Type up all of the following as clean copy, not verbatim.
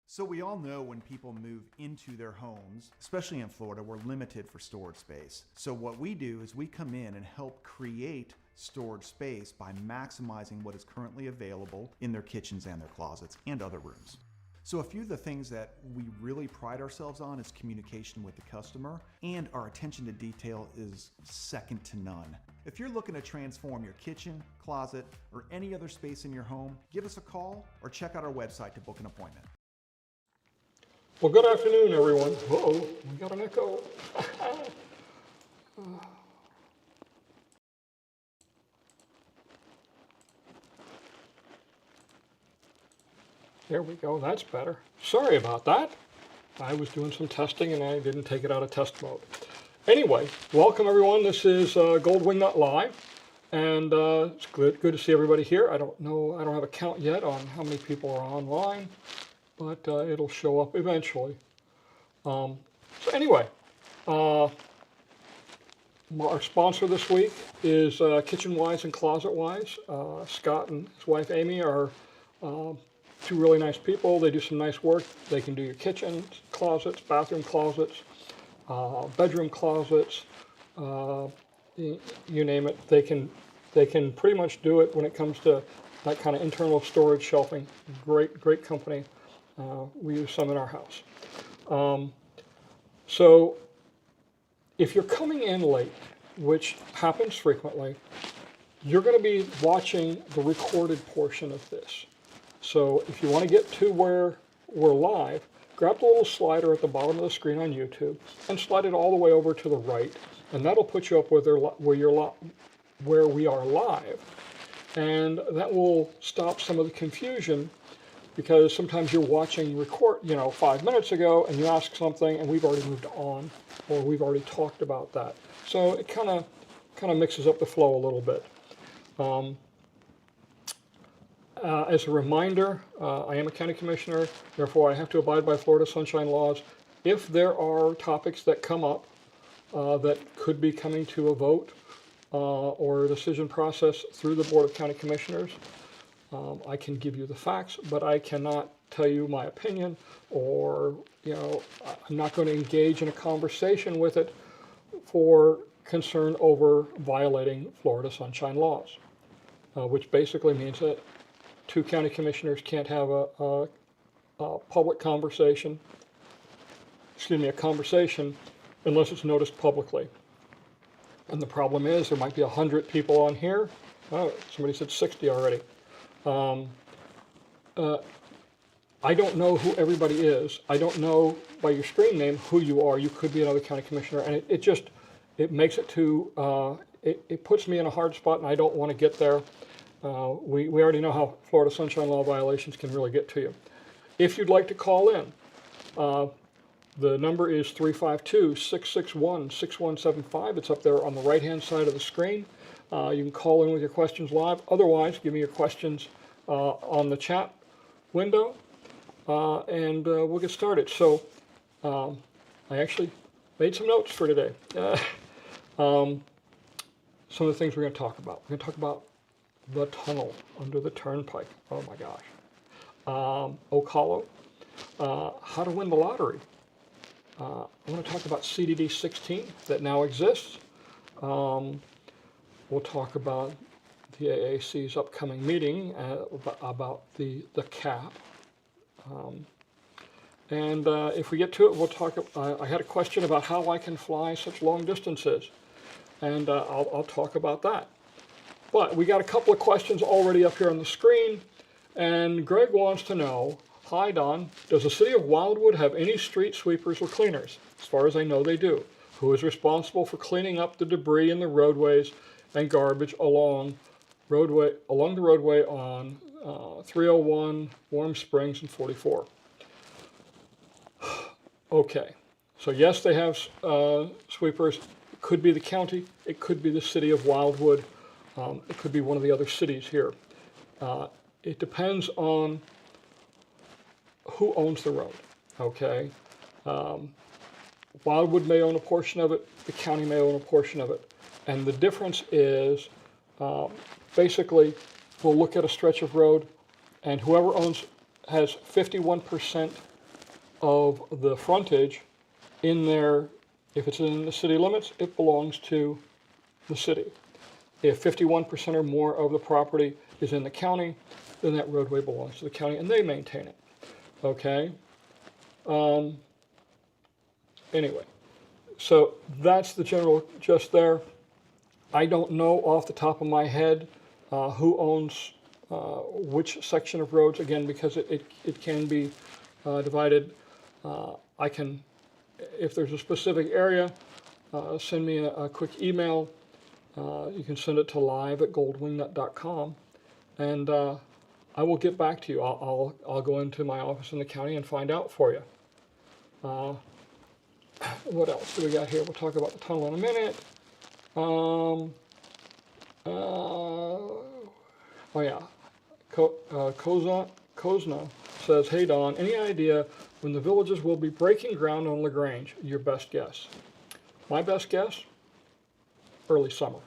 So we all know when people move into their homes, especially in Florida, we're limited for storage space. So what we do is we come in and help create storage space by maximizing what is currently available in their kitchens and their closets and other rooms. So a few of the things that we really pride ourselves on is communication with the customer, and our attention to detail is second to none. If you're looking to transform your kitchen, closet, or any other space in your home, give us a call or check out our website to book an appointment. Well, good afternoon, everyone. Uh-oh, we got an echo. There we go, that's better. Sorry about that. I was doing some testing and I didn't take it out of test mode. Anyway, welcome everyone. This is Gold Wingnut Live, and it's good to see everybody here. I don't know, I don't have a count yet on how many people are online, but it'll show up eventually. So anyway, our sponsor this week is Kitchen Wise and Closet Wise. Scott and his wife Amy are two really nice people. They do some nice work. They can do your kitchens, closets, bathroom closets, bedroom closets, you name it. They can pretty much do it when it comes to that kind of internal storage shelving. Great company. We use some in our house. So if you're coming in late, which happens frequently, you're going to be watching the recorded portion of this. So if you want to get to where we're live, grab the little slider at the bottom of the screen on YouTube and slide it all the way over to the right, and that'll put you up where we are live. And that will stop some of the confusion, because sometimes you're watching record, 5 minutes ago, and you ask something and we've already moved on, or we've already talked about that. So it kind of mixes up the flow a little bit. As a reminder, I am a county commissioner, therefore I have to abide by Florida sunshine laws. If there are topics that come up that could be coming to a vote or a decision process through the Board of County Commissioners, I can give you the facts, but I cannot tell you my opinion, or I'm not going to engage in a conversation with it for concern over violating Florida sunshine laws, which basically means that two county commissioners can't have a public conversation, a conversation, unless it's noticed publicly. And the problem is there might be 100 people on here. Oh, somebody said 60 already. I don't know who everybody is. I don't know by your screen name who you are. You could be another county commissioner, and it makes it too, it puts me in a hard spot, and I don't want to get there. We already know how Florida sunshine law violations can really get to you. If you'd like to call in, the number is 352-661-6175. It's up there on the right-hand side of the screen. You can call in with your questions live. Otherwise, give me your questions on the chat window, and we'll get started. So I actually made some notes for today. Some of the things we're going to talk about. We're going to talk about the tunnel under the Turnpike. Oh my gosh. Oak Hollow. How to win the lottery. I want to talk about CDD 16 that now exists. We'll talk about the AAC's upcoming meeting about the cap. And if we get to it, we'll talk. I had a question about how I can fly such long distances, and I'll talk about that. But we got a couple of questions already up here on the screen, and Greg wants to know, hi Don, does the city of Wildwood have any street sweepers or cleaners? As far as I know, they do. Who is responsible for cleaning up the debris in the roadways and garbage along the roadway on 301, Warm Springs, and 44? Okay, so yes, they have sweepers. It could be the county, it could be the city of Wildwood, it could be one of the other cities here. It depends on who owns the road, okay? Wildwood may own a portion of it, the county may own a portion of it. And the difference is, basically, we'll look at a stretch of road, and whoever has 51% of the frontage in there, if it's in the city limits, it belongs to the city. If 51% or more of the property is in the county, then that roadway belongs to the county and they maintain it. Okay? Anyway, so that's the general gist there. I don't know off the top of my head who owns which section of roads, again, because it can be divided. I can, if there's a specific area, send me a quick email. You can send it to live@goldwingnut.com, and I will get back to you. I'll go into my office in the county and find out for you. What else do we got here? We'll talk about the tunnel in a minute. Oh yeah, Kozna says, hey Don, any idea when the villages will be breaking ground on LaGrange? Your best guess? My best guess? Early summer,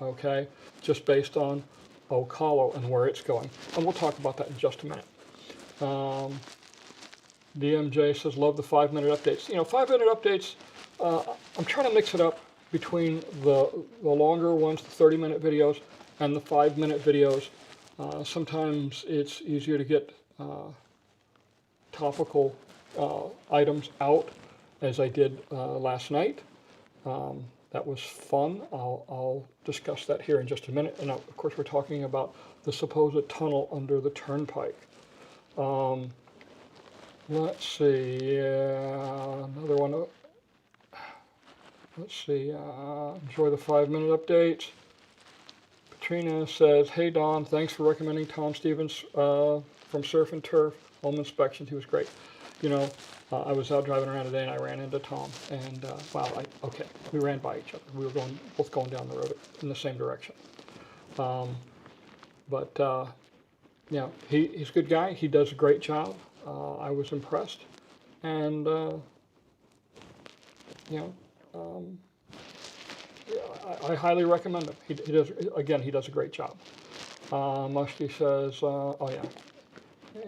okay? Just based on Ocala and where it's going. And we'll talk about that in just a minute. DMJ says, love the 5-minute updates. You know, 5-minute updates, I'm trying to mix it up between the longer ones, the 30-minute videos, and the 5-minute videos. Sometimes it's easier to get topical items out, as I did last night. That was fun. I'll discuss that here in just a minute. And of course, we're talking about the supposed tunnel under the Turnpike. Let's see, another one. Let's see, enjoy the 5-minute updates. Katrina says, hey Don, thanks for recommending Tom Stevens from Surf and Turf Home Inspections. He was great. You know, I was out driving around today and I ran into Tom, and wow, okay, we ran by each other. We were both going down the road in the same direction. But you know, he's a good guy. He does a great job. I was impressed, and you know, I highly recommend him. He does, again, he does a great job. Muskie says, oh yeah,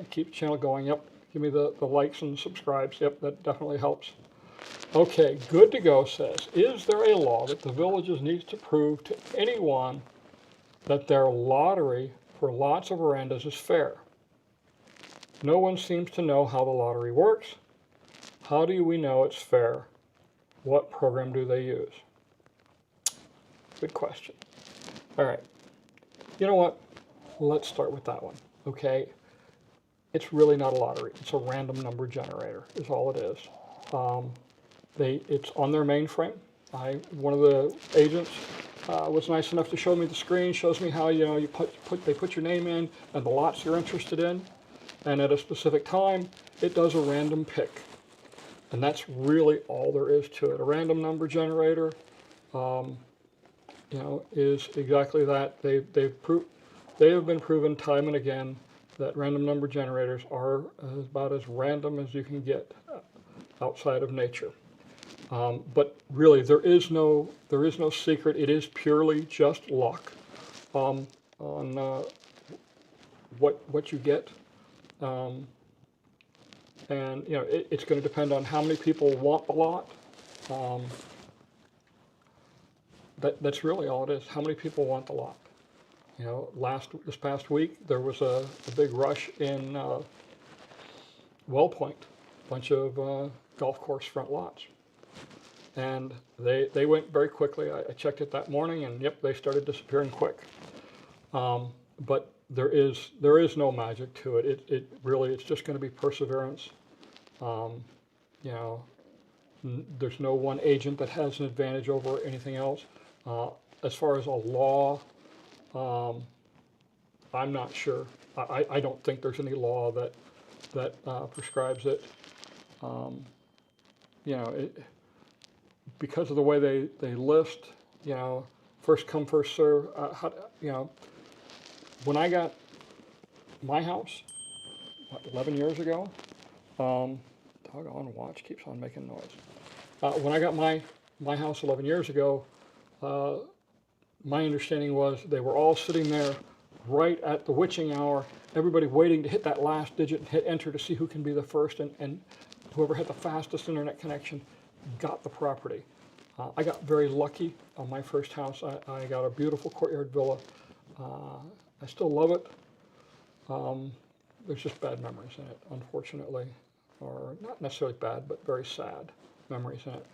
keep the channel going. Yep, give me the likes and subscribes. Yep, that definitely helps. Okay, Good to Go says, is there a law that the villages need to prove to anyone that their lottery for lots of verandas is fair? No one seems to know how the lottery works. How do we know it's fair? What program do they use? Good question. All right. You know what? Let's start with that one. Okay. It's really not a lottery. It's a random number generator is all it is. It's on their mainframe. One of the agents was nice enough to show me the screen, shows me how, you know, they put your name in and the lots you're interested in, and at a specific time, it does a random pick. And that's really all there is to it. A random number generator, you know, is exactly that. They have been proven time and again that random number generators are about as random as you can get outside of nature. But really, there is no secret. It is purely just luck on what you get. And you know, it's going to depend on how many people want the lot. That's really all it is. How many people want the lot? You know, this past week there was a big rush in Wellpoint, a bunch of golf course front lots, and they went very quickly. I checked it that morning, and yep, they started disappearing quick. But there is no magic to it. It really, it's just going to be perseverance. You know, there's no one agent that has an advantage over anything else. As far as a law, I'm not sure. I don't think there's any law that prescribes it. You know, because of the way they list, you know, first come, first serve. You know, when I got my house, what, 11 years ago, doggone watch keeps on making noise. When I got my house 11 years ago, my understanding was they were all sitting there right at the witching hour, everybody waiting to hit that last digit and hit enter to see who can be the first, and whoever had the fastest internet connection got the property. I got very lucky on my first house. I got a beautiful courtyard villa. I still love it. There's just bad memories in it, unfortunately, or not necessarily bad, but very sad memories in it.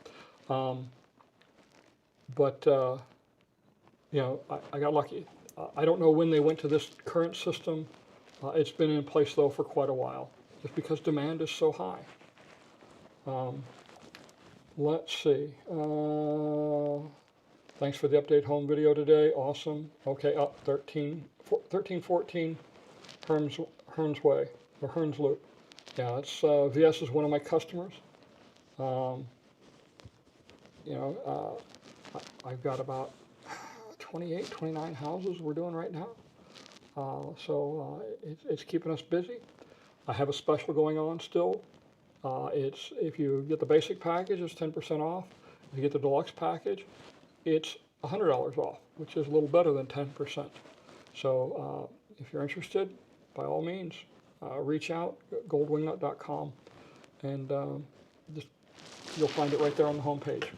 You know, I got lucky. I don't know when they went to this current system. It's been in place though for quite a while, just because demand is so high. Let's see. Thanks for the update home video today. Awesome. Okay, up 1314 Hearns Way, or Hearns Loop. Yeah, it's VS is one of my customers. You know, I've got about 28, 29 houses we're doing right now. It's keeping us busy. I have a special going on still. It's if you get the basic package, it's 10% off. If you get the deluxe package, it's $100 off, which is a little better than 10%. So if you're interested, by all means, reach out, goldwingnut.com, and you'll find it right there on the homepage.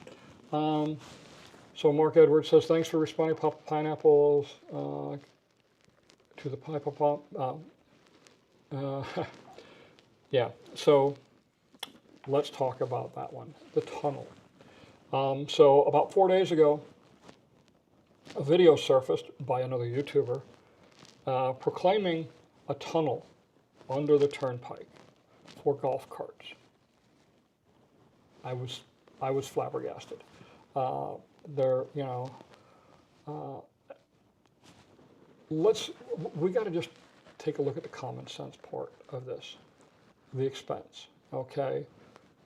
So Mark Edwards says, thanks for responding, Papa Pineapples, to the Pineapple Pop. Yeah, so let's talk about that one, the tunnel. So about 4 days ago, a video surfaced by another YouTuber proclaiming a tunnel under the Turnpike for golf carts. I was flabbergasted. We got to just take a look at the common sense part of this, the expense, okay?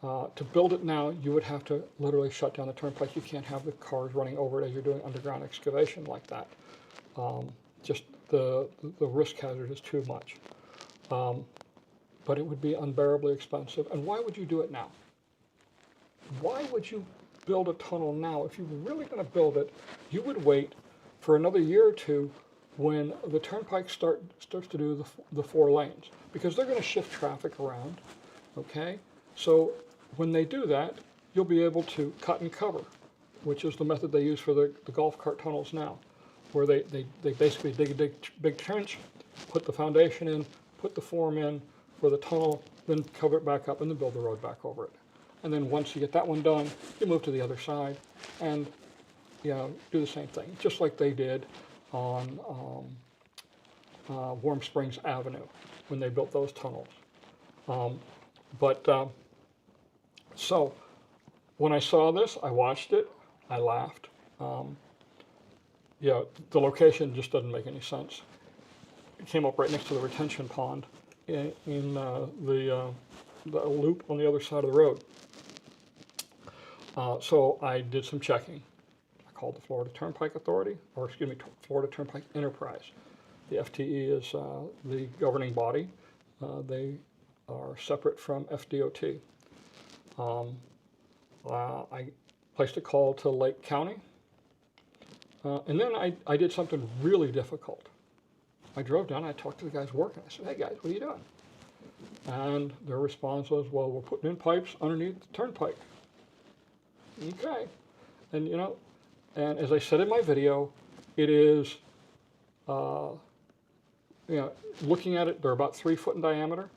To build it now, you would have to literally shut down the Turnpike. You can't have the cars running over it as you're doing underground excavation like that. Just the risk hazard is too much. But it would be unbearably expensive. And why would you do it now? Why would you build a tunnel now? If you were really going to build it, you would wait for another year or two when the Turnpike starts to do the 4 lanes, because they're going to shift traffic around, okay? So when they do that, you'll be able to cut and cover, which is the method they use for the golf cart tunnels now, where they basically dig a big trench, put the foundation in, put the form in for the tunnel, then cover it back up and then build the road back over it. And then once you get that one done, you move to the other side and do the same thing, just like they did on Warm Springs Avenue when they built those tunnels. So when I saw this, I watched it, I laughed. The location just doesn't make any sense. It came up right next to the retention pond in the loop on the other side of the road. So I did some checking. I called the Florida Turnpike Authority, or excuse me, Florida Turnpike Enterprise. The FTE is the governing body. They are separate from FDOT. I placed a call to Lake County. And then I did something really difficult. I drove down, I talked to the guys working. I said, hey guys, what are you doing? And their response was, well, we're putting in pipes underneath the turnpike. Okay. And and as I said in my video, it is, looking at it, they're about 3 foot in diameter.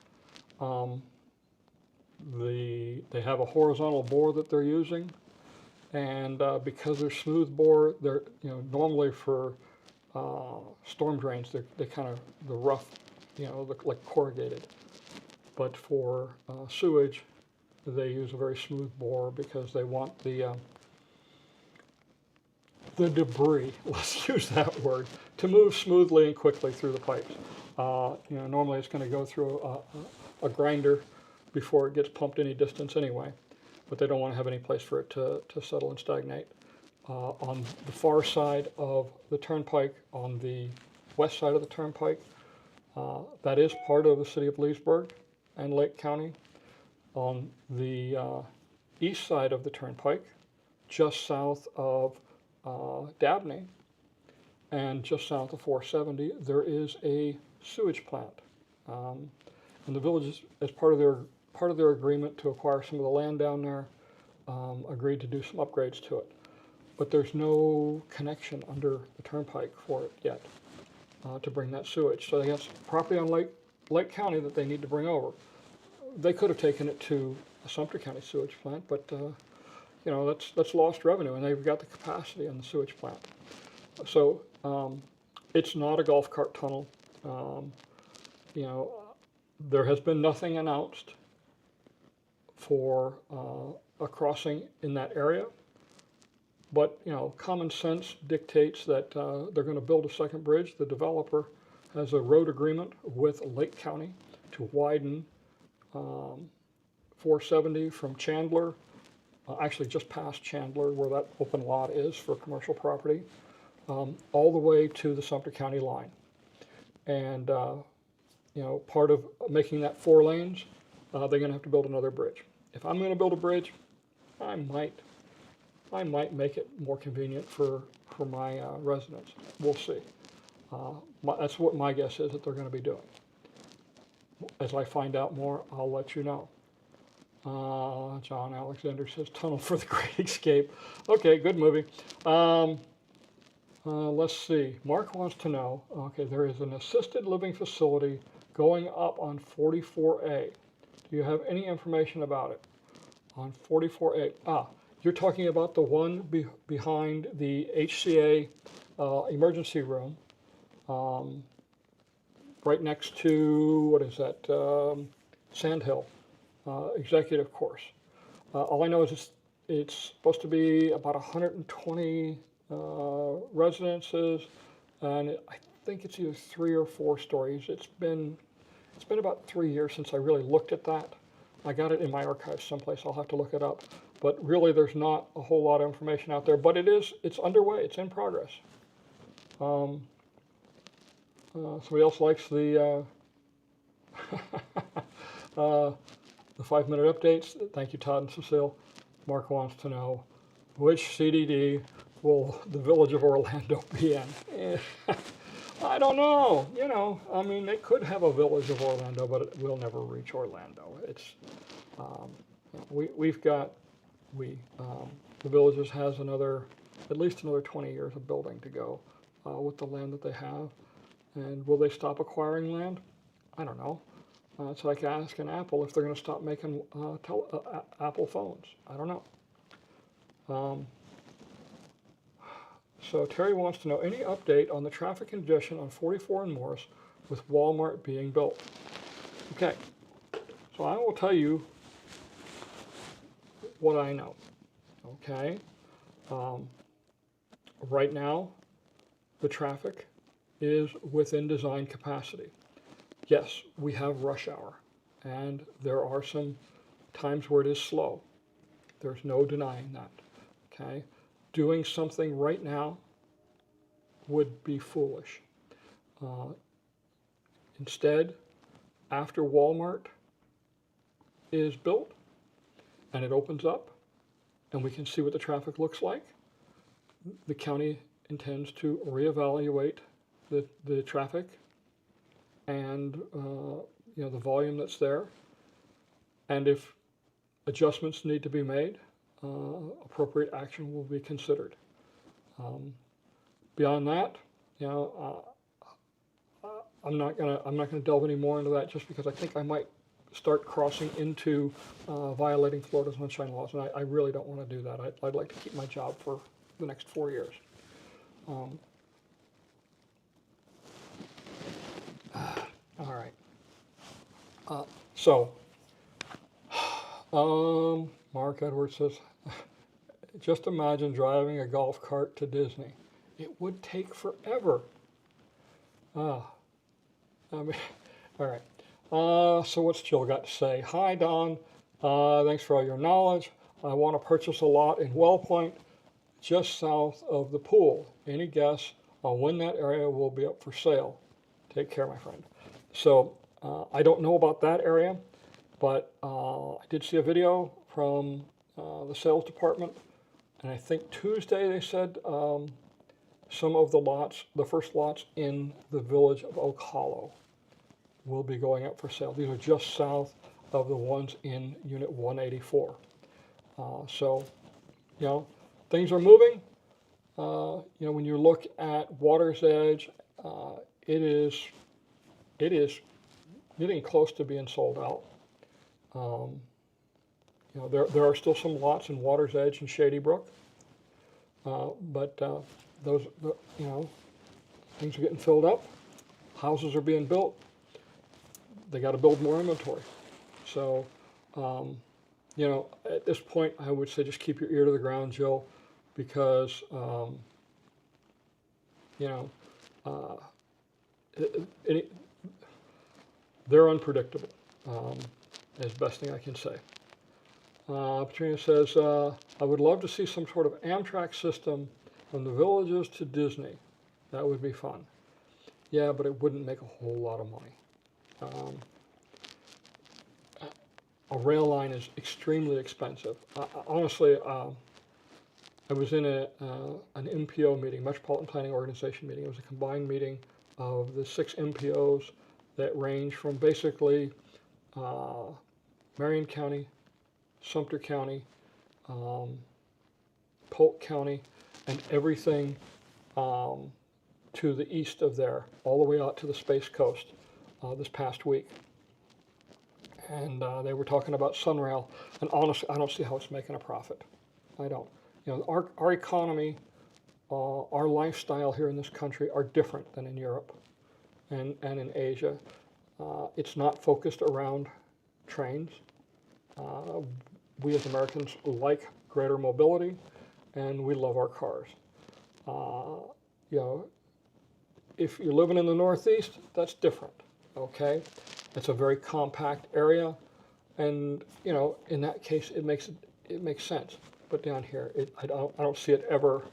They have a horizontal bore that they're using. And because they're smooth bore, they're, normally for storm drains, they kind of, the rough, look like corrugated. But for sewage, they use a very smooth bore because they want the debris, let's use that word, to move smoothly and quickly through the pipes. Normally it's going to go through a grinder before it gets pumped any distance anyway, but they don't want to have any place for it to settle and stagnate. On the far side of the turnpike, on the west side of the turnpike, that is part of the city of Leesburg and Lake County. On the east side of the turnpike, just south of Dabney and just south of 470, there is a sewage plant. And the village, as part of their part of their agreement to acquire some of the land down there, agreed to do some upgrades to it. But there's no connection under the Turnpike for it yet to bring that sewage. So they have some property on Lake County that they need to bring over. They could have taken it to the Sumter County sewage plant, but you know, that's lost revenue, and they've got the capacity on the sewage plant. So it's not a golf cart tunnel. You know, there has been nothing announced for a crossing in that area, but you know, common sense dictates that they're going to build a second bridge. The developer has a road agreement with Lake County to widen 470 from Chandler, actually just past Chandler where that open lot is for commercial property, all the way to the Sumter County line. And you know, part of making that 4 lanes, they're going to have to build another bridge. If I'm going to build a bridge, I might make it more convenient for my residents. We'll see. That's what my guess is that they're going to be doing. As I find out more, I'll let you know. John Alexander says Tunnel for the Great Escape. Okay, good movie. Let's see. Mark wants to know, okay, there is an assisted living facility going up on 44A. Do you have any information about it? On 44A. You're talking about the one behind the HCA emergency room, right next to, what is that, Sandhill executive course. All I know is it's supposed to be about 120 residences, and I think it's either 3 or 4 stories. It's been about 3 years since I really looked at that. I got it in my archives someplace. I'll have to look it up. But really, there's not a whole lot of information out there. But it's underway. It's in progress. Somebody else likes the the 5-minute updates. Thank you, Todd and Cecile. Mark wants to know, which CDD will the Village of Orlando be in? I don't know. You know, I mean, they could have a Village of Orlando, but it will never reach Orlando. It's the Villages has at least another 20 years of building to go with the land that they have. And will they stop acquiring land? I don't know. It's like asking Apple if they're going to stop making Apple phones. I don't know. So Terry wants to know any update on the traffic congestion on 44 and Morris with Walmart being built. Okay, so I will tell you what I know. Okay, right now the traffic is within design capacity. Yes, we have rush hour, and there are some times where it is slow. There's no denying that. Okay, doing something right now would be foolish. Instead, after Walmart is built and it opens up and we can see what the traffic looks like, the county intends to reevaluate the traffic and the volume that's there, and if adjustments need to be made, appropriate action will be considered. Beyond that, I'm not gonna delve any more into that, just because I think I might start crossing into violating Florida sunshine laws, and I really don't want to do that. I'd like to keep my job for the next 4 years. All right. Mark Edwards says, just imagine driving a golf cart to Disney. It would take forever. All right. So what's Jill got to say? Hi, Don. Thanks for all your knowledge. I want to purchase a lot in Wellpoint, just south of the pool. Any guess on when that area will be up for sale? Take care, my friend. So I don't know about that area, but I did see a video from the sales department, and I think Tuesday they said some of the lots, the first lots in the village of Oak Hollow, will be going up for sale. These are just south of the ones in Unit 184. So, things are moving. When you look at Water's Edge, it is getting close to being sold out. There are still some lots in Water's Edge and Shady Brook, but those, things are getting filled up. Houses are being built. They got to build more inventory. So, at this point, I would say just keep your ear to the ground, Jill, because, they're unpredictable, is the best thing I can say. Petrina says, I would love to see some sort of Amtrak system from the villages to Disney. That would be fun. Yeah, but it wouldn't make a whole lot of money. A rail line is extremely expensive. Honestly, I was in an MPO meeting, Metropolitan Planning Organization meeting. It was a combined meeting of the 6 MPOs that range from basically Marion County, Sumter County, Polk County, and everything to the east of there, all the way out to the Space Coast this past week. And they were talking about Sunrail, and honestly, I don't see how it's making a profit. I don't. Our economy, our lifestyle here in this country are different than in Europe and in Asia. It's not focused around trains. We as Americans like greater mobility, and we love our cars. If you're living in the Northeast, that's different, okay? It's a very compact area, and in that case, it makes sense. But down here, I don't see it ever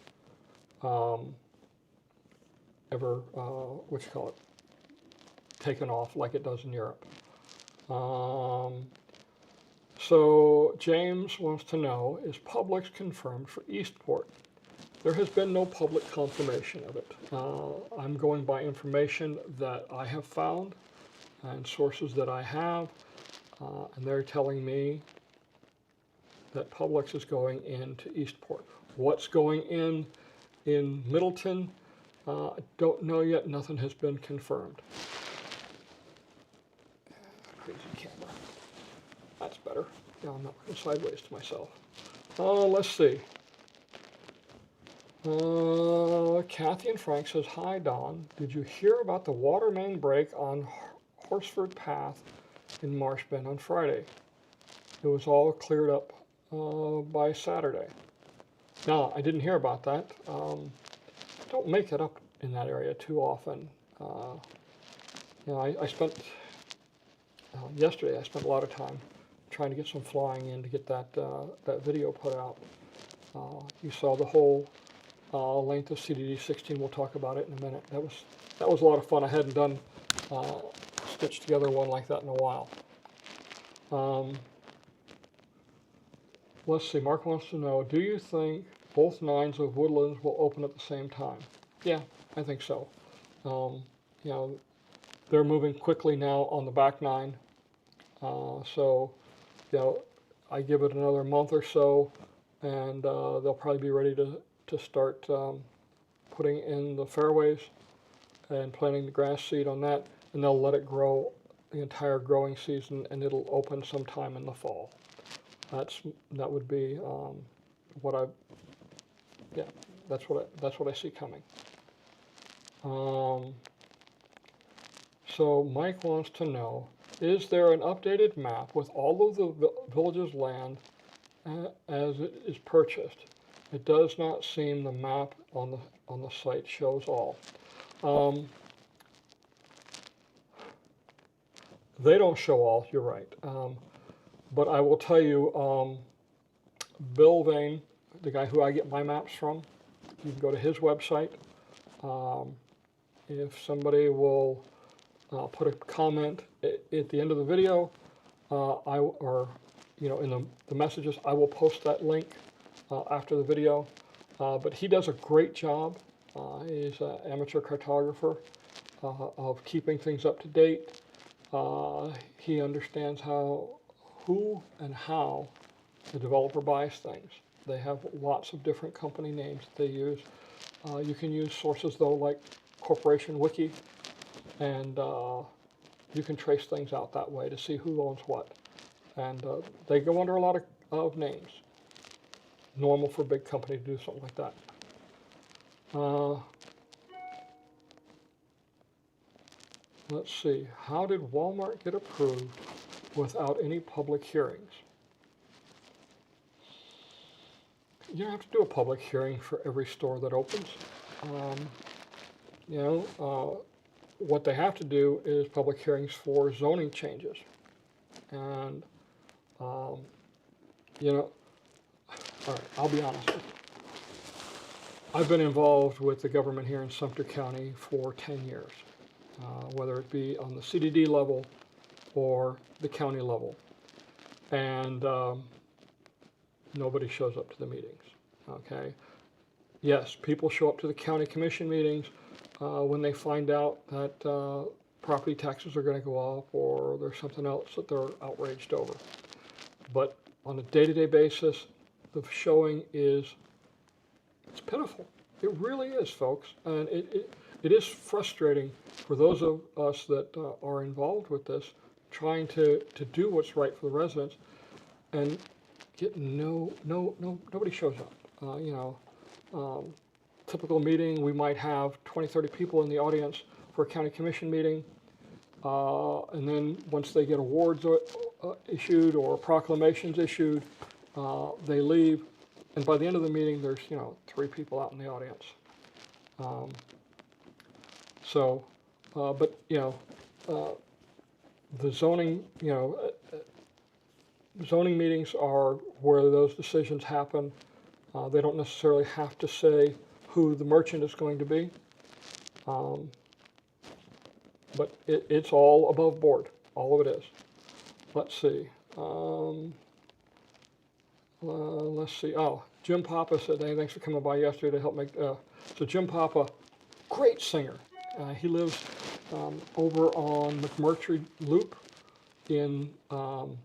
taken off like it does in Europe. So James wants to know, is Publix confirmed for Eastport? There has been no public confirmation of it. I'm going by information that I have found and sources that I have, and they're telling me that Publix is going into Eastport. What's going in Middleton, I don't know yet. Nothing has been confirmed. Crazy camera. That's better. Yeah, I'm not looking sideways to myself. Let's see. Kathy and Frank says, hi, Don. Did you hear about the water main break on Horsford Path in Marsh Bend on Friday? It was all cleared up by Saturday. No, I didn't hear about that. Don't make it up in that area too often. I spent, yesterday I spent a lot of time trying to get some flying in to get that video put out. You saw the whole length of CDD 16. We'll talk about it in a minute. That was a lot of fun. I hadn't done stitched together one like that in a while. Let's see. Mark wants to know, do you think both 9s of Woodlands will open at the same time? Yeah, I think so. They're moving quickly now on the back 9. So I give it another month or so, and they'll probably be ready to start putting in the fairways and planting the grass seed on that, and they'll let it grow the entire growing season, and it'll open sometime in the fall. That would be that's what I see coming. So Mike wants to know, is there an updated map with all of the village's land as it is purchased? It does not seem the map on the site shows all. They don't show all, you're right. But I will tell you, Bill Vane, the guy who I get my maps from, you can go to his website. If somebody will put a comment at the end of the video, in the messages, I will post that link after the video. But he does a great job. He's an amateur cartographer of keeping things up to date. He understands how who and how the developer buys things. They have lots of different company names that they use. You can use sources though like Corporation Wiki, and you can trace things out that way to see who owns what. And they go under a lot of names. Normal for a big company to do something like that. Let's see, how did Walmart get approved without any public hearings? You don't have to do a public hearing for every store that opens. What they have to do is public hearings for zoning changes. And, all right, I'll be honest with you. I've been involved with the government here in Sumter County for 10 years, whether it be on the CDD level or the county level. And nobody shows up to the meetings, okay? Yes, people show up to the county commission meetings when they find out that property taxes are going to go up or there's something else that they're outraged over. But on a day-to-day basis, the showing is, it's pitiful. It really is, folks. And it is frustrating for those of us that are involved with this, trying to do what's right for the residents, and get nobody shows up. Typical meeting, we might have 20, 30 people in the audience for a county commission meeting, and then once they get awards issued or proclamations issued, they leave, and by the end of the meeting, there's 3 people out in the audience. The zoning, zoning meetings are where those decisions happen. They don't necessarily have to say who the merchant is going to be, but it's all above board, all of it is. Let's see. Oh, Jim Papa said, hey, thanks for coming by yesterday to help make, so Jim Papa, great singer. He lives over on McMurtry Loop in, what's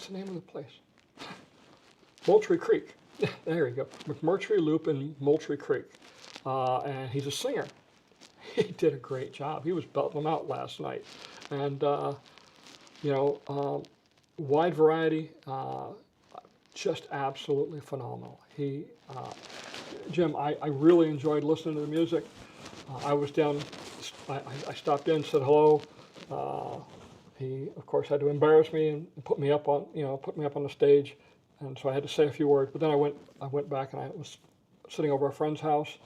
the name of the place? Moultrie Creek. There you go. McMurtry Loop in Moultrie Creek. And he's a singer. He did a great job. He was belting them out last night. And, wide variety, just absolutely phenomenal. Jim, I really enjoyed listening to the music. I was down, I stopped in, said hello. He, of course, had to embarrass me and put me up on the stage. And so I had to say a few words. But then I went back and I was sitting over a friend's house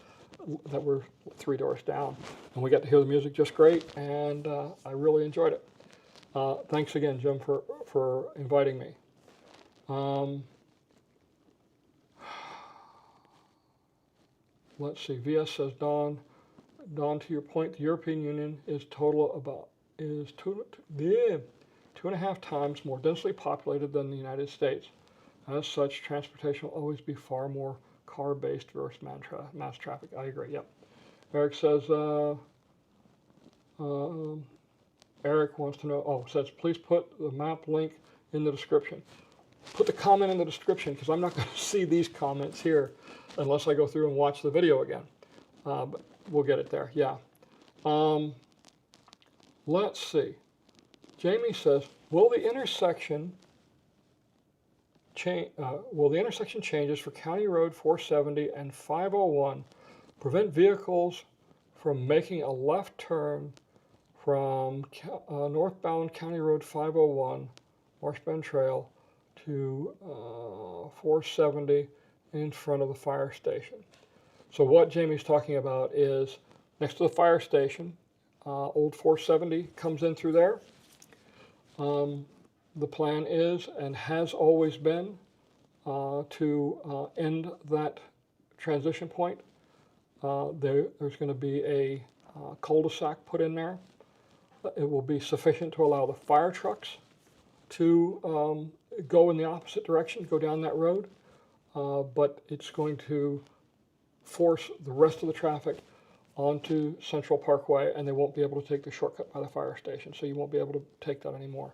that were 3 doors down. And we got to hear the music just great. And I really enjoyed it. Thanks again, Jim, for inviting me. Let's see. VS says, Don, to your point, the European Union is 2.5 times more densely populated than the United States. As such, transportation will always be far more car-based versus mass traffic. I agree. Yep. Eric says. Eric wants to know, says, please put the map link in the description. Put the comment in the description because I'm not going to see these comments here unless I go through and watch the video again. But we'll get it there, yeah. Let's see. Jamie says, will the intersection changes for County Road 470 and 501 prevent vehicles from making a left turn from northbound County Road 501, Marsh Bend Trail, to 470 in front of the fire station? So what Jamie's talking about is next to the fire station, old 470 comes in through there. The plan is and has always been to end that transition point. There's going to be a cul-de-sac put in there. It will be sufficient to allow the fire trucks to go in the opposite direction, go down that road, but it's going to force the rest of the traffic onto Central Parkway, and they won't be able to take the shortcut by the fire station, so you won't be able to take that anymore.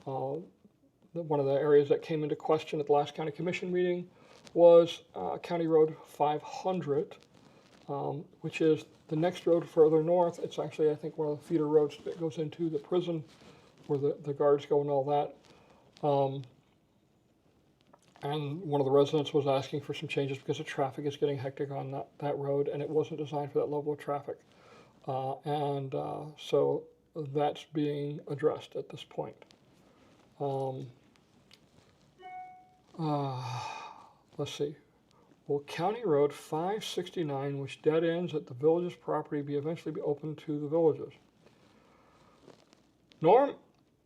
One of the areas that came into question at the last county commission meeting was County Road 500, which is the next road further north. It's actually, I think, one of the feeder roads that goes into the prison where the guards go and all that. And one of the residents was asking for some changes because the traffic is getting hectic on that road, and it wasn't designed for that level of traffic. So that's being addressed at this point. Let's see. Will County Road 569, which dead ends at the village's property, eventually be open to the villages? Norm?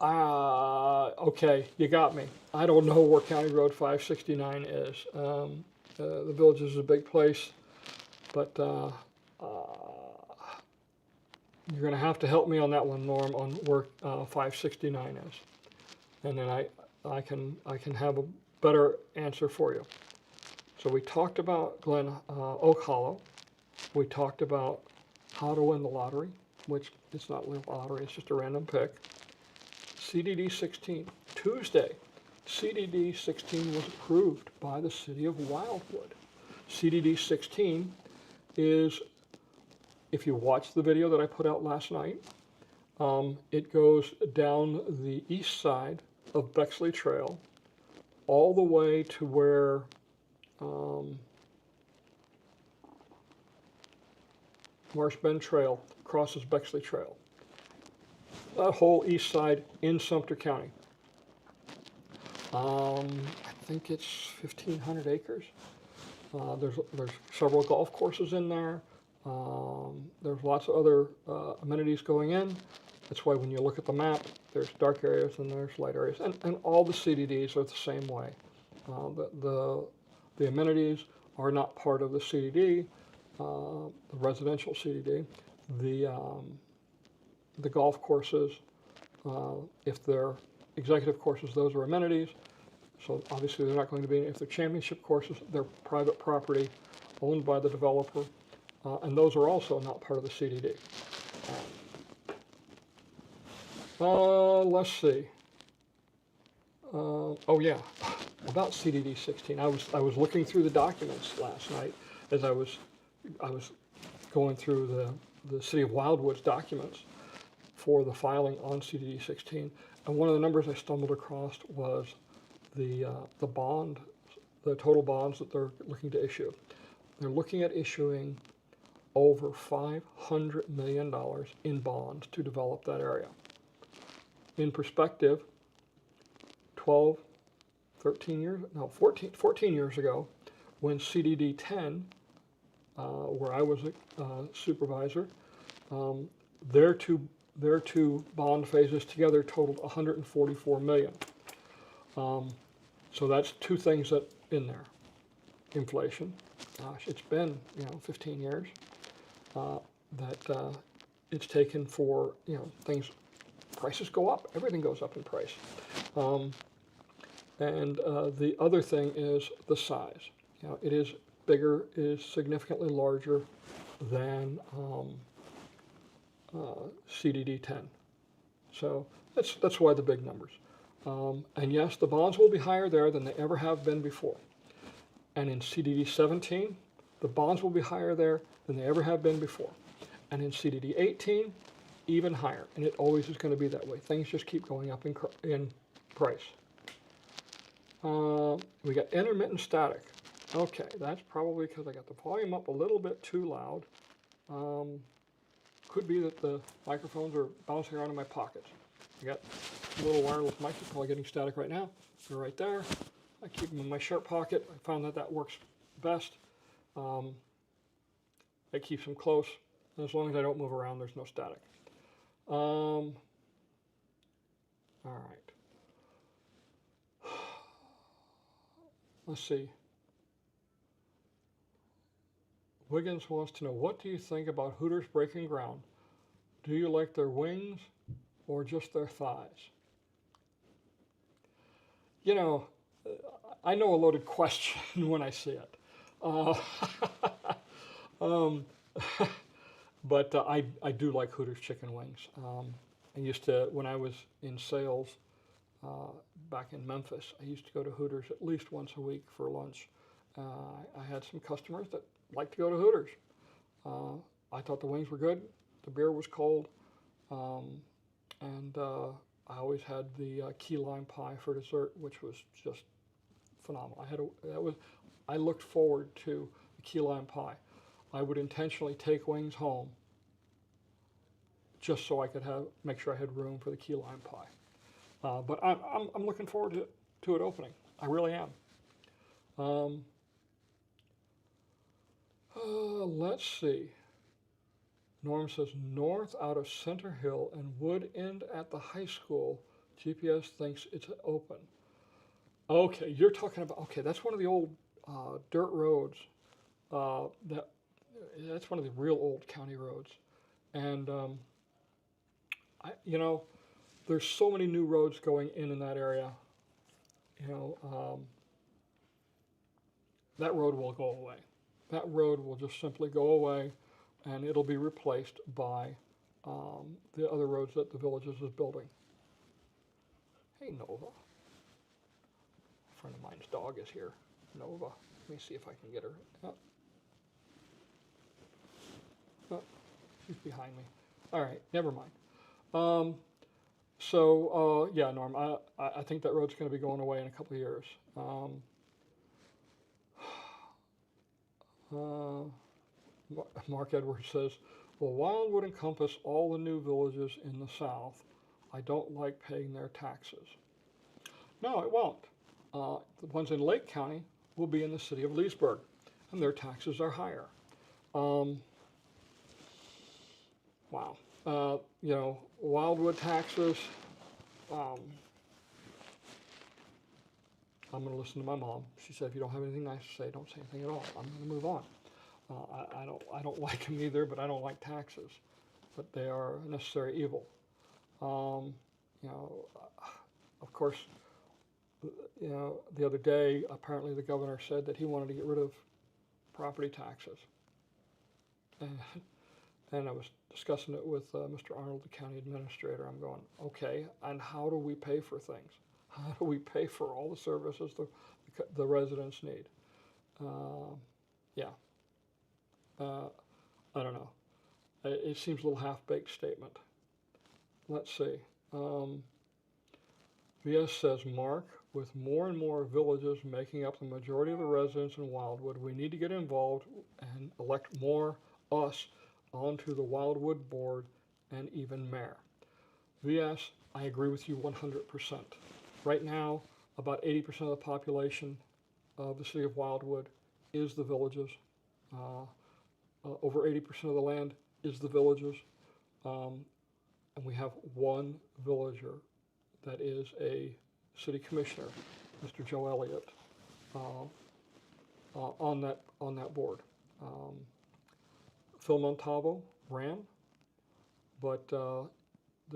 Okay, you got me. I don't know where County Road 569 is. The village is a big place, but you're going to have to help me on that one, Norm, on where 569 is, and then I can have a better answer for you. So we talked about Oak Hollow. We talked about how to win the lottery, which it's not a lottery, it's just a random pick. CDD 16, Tuesday, CDD 16 was approved by the city of Wildwood. CDD 16 is, if you watch the video that I put out last night, it goes down the east side of Bexley Trail all the way to where Marsh Bend Trail crosses Bexley Trail. That whole east side in Sumter County. I think it's 1,500 acres. There's several golf courses in there. There's lots of other amenities going in. That's why when you look at the map, there's dark areas and there's light areas. And all the CDDs are the same way. The amenities are not part of the CDD, the residential CDD. The golf courses, if they're executive courses, those are amenities. So obviously they're not going to be, if they're championship courses, they're private property owned by the developer, and those are also not part of the CDD. Let's see. Oh yeah, about CDD 16. I was looking through the documents last night as I was going through the City of Wildwood's documents for the filing on CDD 16, and one of the numbers I stumbled across was the bond, the total bonds that they're looking to issue. They're looking at issuing over $500 million in bonds to develop that area. In perspective, 14 years ago, when CDD 10, where I was a supervisor, their two bond phases together totaled $144 million. So that's two things that in there. Inflation, gosh, it's been 15 years that it's taken for things. Prices go up. Everything goes up in price. And the other thing is the size. It is bigger. It is significantly larger than CDD 10. So that's why the big numbers. And yes, the bonds will be higher there than they ever have been before. And in CDD 17, the bonds will be higher there than they ever have been before. And in CDD 18, even higher. And it always is going to be that way. Things just keep going up in price. We got intermittent static. Okay, that's probably because I got the volume up a little bit too loud. Could be that the microphones are bouncing around in my pockets. I got a little wireless mic that's probably getting static right now. They're right there. I keep them in my shirt pocket. I found that works best. It keeps them close. And as long as I don't move around, there's no static. All right. Let's see. Wiggins wants to know, what do you think about Hooters breaking ground? Do you like their wings or just their thighs? I know a loaded question when I see it. But I do like Hooters chicken wings. I used to, when I was in sales back in Memphis, I used to go to Hooters at least once a week for lunch. I had some customers that liked to go to Hooters. I thought the wings were good, the beer was cold, and I always had the key lime pie for dessert, which was just phenomenal. I looked forward to the key lime pie. I would intentionally take wings home just so I could make sure I had room for the key lime pie. But I'm looking forward to it opening. I really am. Let's see. Norm says north out of Center Hill and would end at the high school. GPS thinks it's open. Okay, you're talking about, okay, that's one of the old dirt roads. That's one of the real old county roads. And, there's so many new roads going in that area. That road will go away. That road will just simply go away, and it'll be replaced by the other roads that the Villages is building. Hey, Nova. A friend of mine's dog is here. Nova. Let me see if I can get her. Oh, she's behind me. All right, never mind. Yeah, Norm, I think that road's going to be going away in a couple of years. Mark Edwards says, well, Wildwood encompass all the new villages in the south. I don't like paying their taxes. No, it won't. The ones in Lake County will be in the city of Leesburg, and their taxes are higher. Wow. Wildwood taxes. I'm going to listen to my mom. She said, if you don't have anything nice to say, don't say anything at all. I'm going to move on. I don't like them either, but I don't like taxes. But they are a necessary evil. Of course, the other day, apparently the governor said that he wanted to get rid of property taxes. And I was discussing it with Mr. Arnold, the county administrator. I'm going, okay, and how do we pay for things? How do we pay for all the services the residents need? I don't know. It seems a little half-baked statement. Let's see. VS says, Mark, with more and more villages making up the majority of the residents in Wildwood, we need to get involved and elect more us onto the Wildwood board and even mayor. VS, I agree with you 100%. Right now, about 80% of the population of the city of Wildwood is the villages. Over 80% of the land is the villages. And we have one villager that is a city commissioner, Mr. Joe Elliott, on that board. Phil Montalvo ran, but the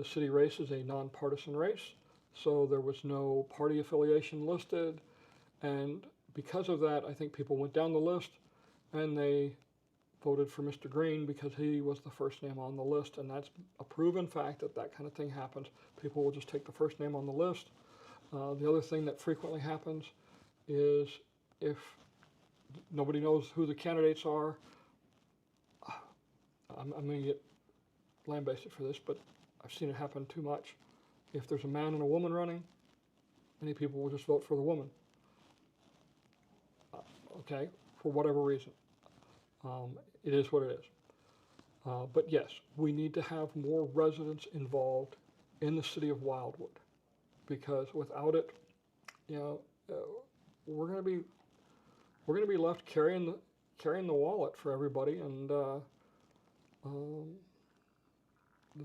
city race is a nonpartisan race, so there was no party affiliation listed, and because of that, I think people went down the list and they voted for Mr. Green because he was the first name on the list, and that's a proven fact that kind of thing happens. People will just take the first name on the list. The other thing that frequently happens is if nobody knows who the candidates are, I'm going to get lambasted for this, but I've seen it happen too much. If there's a man and a woman running, many people will just vote for the woman. Okay, for whatever reason. It is what it is. But yes, we need to have more residents involved in the city of Wildwood, because without it, we're going to be left carrying the wallet for everybody, and the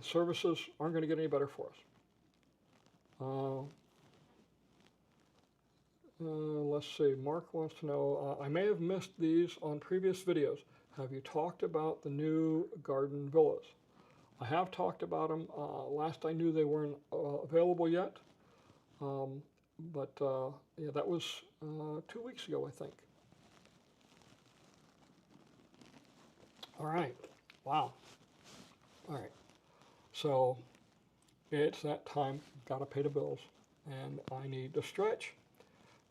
services aren't going to get any better for us. Let's see, Mark wants to know, I may have missed these on previous videos. Have you talked about the new garden villas? I have talked about them. Last I knew they weren't available yet. But that was 2 weeks ago, I think. All right, wow. All right. So it's that time. Got to pay the bills, and I need to stretch.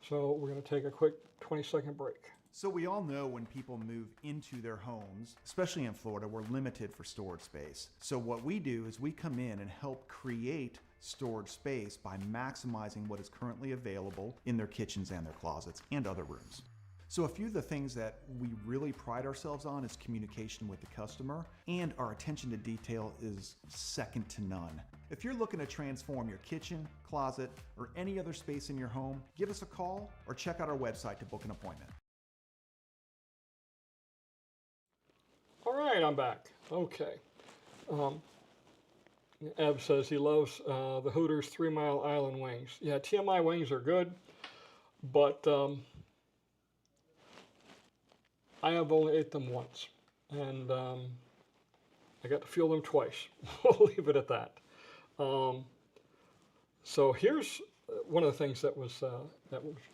So we're going to take a quick 20-second break. So we all know when people move into their homes, especially in Florida, we're limited for storage space. So what we do is we come in and help create storage space by maximizing what is currently available in their kitchens and their closets and other rooms. So a few of the things that we really pride ourselves on is communication with the customer, and our attention to detail is second to none. If you're looking to transform your kitchen, closet, or any other space in your home, give us a call or check out our website to book an appointment. All right, I'm back. Okay. Eb says he loves the Hooters 3 Mile Island wings. Yeah, TMI wings are good, but I have only ate them once, and I got to feel them twice. We'll leave it at that. So here's one of the things that was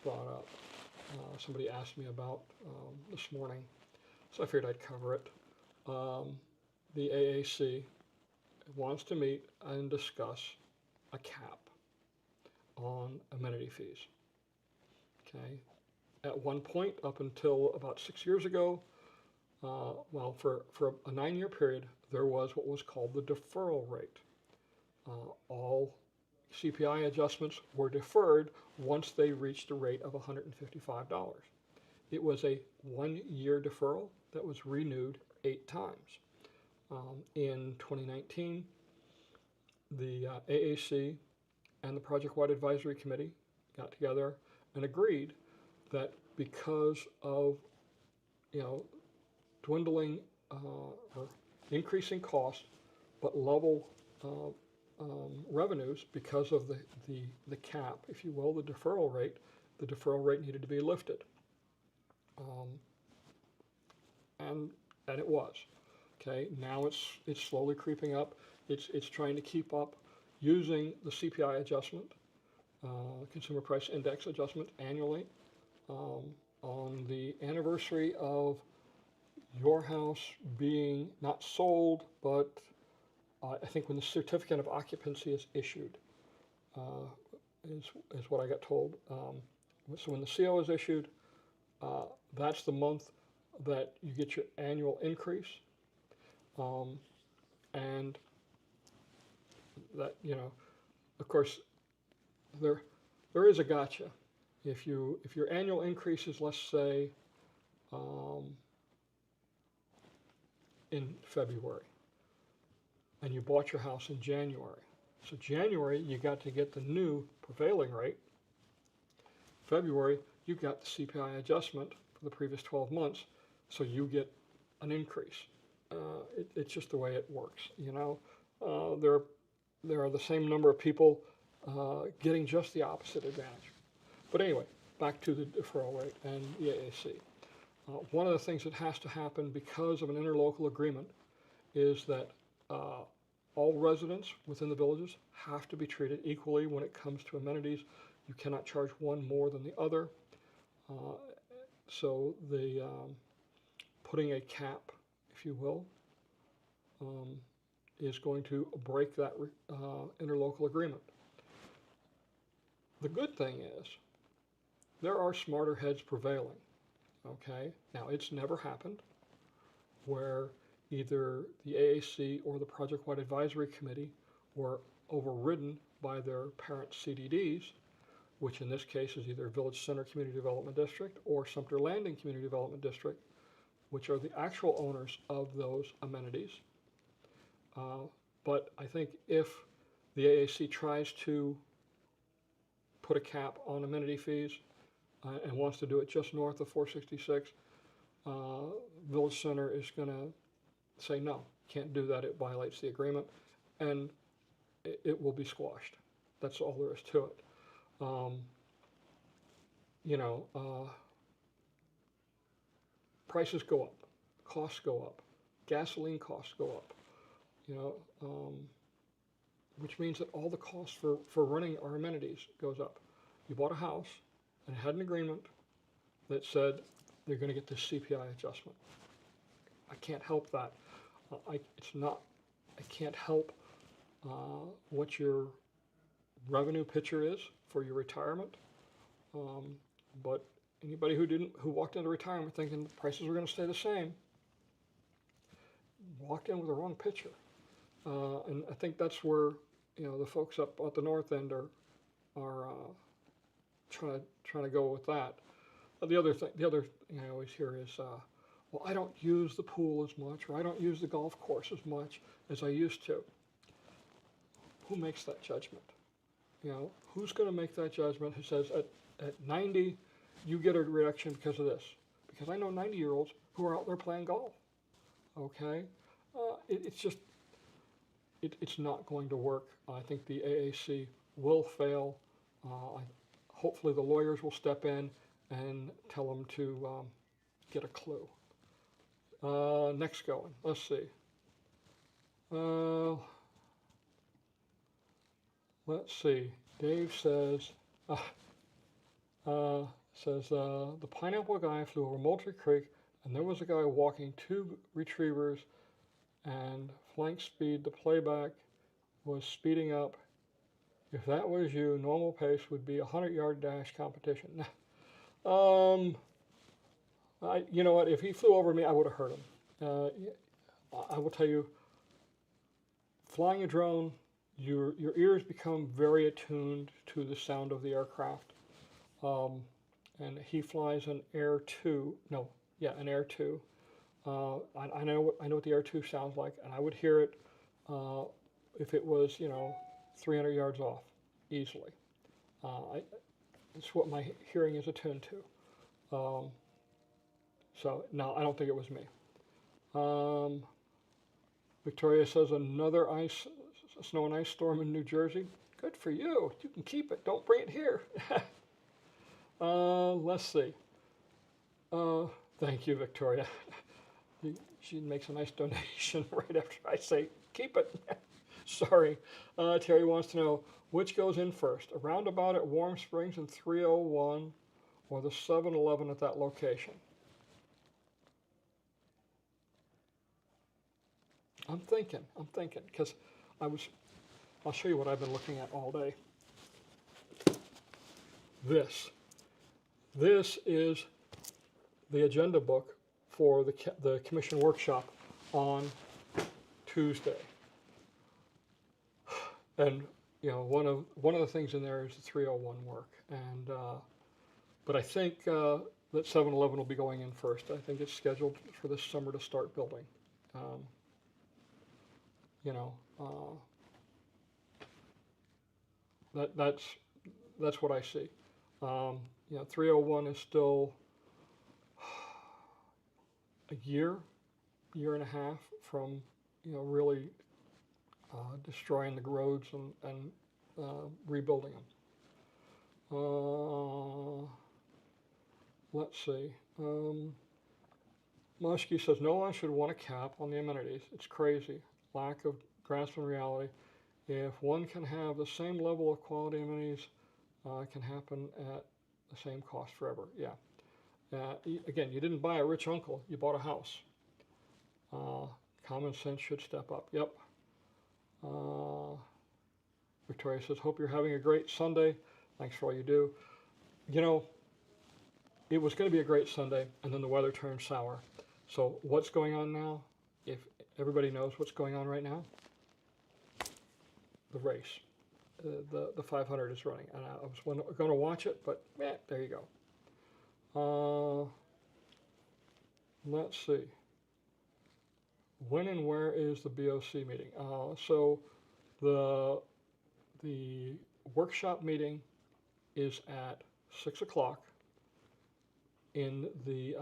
brought up. Somebody asked me about this morning, so I figured I'd cover it. The AAC wants to meet and discuss a cap on amenity fees. Okay. At one point, up until about 6 years ago, well, for a 9-year period, there was what was called the deferral rate. All CPI adjustments were deferred once they reached a rate of $155. It was a 1-year deferral that was renewed 8 times. In 2019, the AAC and the Project-Wide Advisory Committee got together and agreed that because of dwindling or increasing costs, but level revenues because of the cap, if you will, the deferral rate needed to be lifted, and it was. Okay, now it's slowly creeping up. It's trying to keep up using the CPI adjustment, Consumer Price Index adjustment annually. On the anniversary of your house being not sold, but I think when the certificate of occupancy is issued, is what I got told. So when the CO is issued, that's the month that you get your annual increase. And that, of course, there is a gotcha. If your annual increase is, let's say, in February, and you bought your house in January. So January, you got to get the new prevailing rate. February, you got the CPI adjustment for the previous 12 months, so you get an increase. It's just the way it works, There are the same number of people getting just the opposite advantage. But anyway, back to the deferral rate and the AAC. One of the things that has to happen because of an interlocal agreement is that all residents within the villages have to be treated equally when it comes to amenities. You cannot charge one more than the other. So the putting a cap, if you will, is going to break that interlocal agreement. The good thing is there are smarter heads prevailing. Okay, now it's never happened where either the AAC or the Project-Wide Advisory Committee were overridden by their parent CDDs, which in this case is either Village Center Community Development District or Sumter Landing Community Development District, which are the actual owners of those amenities. But I think if the AAC tries to put a cap on amenity fees and wants to do it just north of 466, Village Center is going to say no, can't do that, it violates the agreement, and it will be squashed. That's all there is to it. Prices go up, costs go up, gasoline costs go up, which means that all the costs for running our amenities goes up. You bought a house and had an agreement that said they're going to get this CPI adjustment. I can't help that. It's not I can't help what your revenue picture is for your retirement. But anybody who walked into retirement thinking the prices were going to stay the same, walked in with the wrong picture. And I think that's where, the folks up at the north end are trying to go with that. The other thing I always hear is, well, I don't use the pool as much, or I don't use the golf course as much as I used to. Who makes that judgment? Who's going to make that judgment who says at 90, you get a reduction because of this? Because I know 90-year-olds who are out there playing golf. Okay? It's just, it's not going to work. I think the AAC will fail. Hopefully the lawyers will step in and tell them to get a clue. Next going, let's see. Let's see. Dave says, the pineapple guy flew over Moultrie Creek, and there was a guy walking 2 retrievers, and flank speed, the playback was speeding up. If that was you, normal pace would be a 100-yard dash competition. You know what? If he flew over me, I would have hurt him. I will tell you, flying a drone, your ears become very attuned to the sound of the aircraft. And he flies an Air 2. No, yeah, an Air 2. I know what the Air 2 sounds like, and I would hear it if it was 300 yards off easily. It's what my hearing is attuned to. So no, I don't think it was me. Victoria says another snow and ice storm in New Jersey. Good for you. You can keep it. Don't bring it here. Let's see. Thank you, Victoria. She makes a nice donation right after I say, keep it. Sorry. Terry wants to know, which goes in first? A roundabout at Warm Springs and 301 or the 7-Eleven at that location? I'm thinking, because I'll show you what I've been looking at all day. This is the agenda book for the commission workshop on Tuesday. And one of the things in there is the 301 work, and but I think that 7-Eleven will be going in first. I think it's scheduled for this summer to start building. That's what I see. 301 is still a year and a half from really destroying the roads and rebuilding them. Let's see. Mushke says no one should want a cap on the amenities. It's crazy. Lack of grasp in reality. If one can have the same level of quality amenities, it can happen at the same cost forever. Yeah. Again, you didn't buy a rich uncle. You bought a house. Common sense should step up. Yep. Victoria says, hope you're having a great Sunday. Thanks for all you do. It was going to be a great Sunday, and then the weather turned sour. So what's going on now? If everybody knows what's going on right now, the race, the 500 is running, and I was going to watch it, but there you go. Let's see. When and where is the BOC meeting? So the workshop meeting is at 6 o'clock in the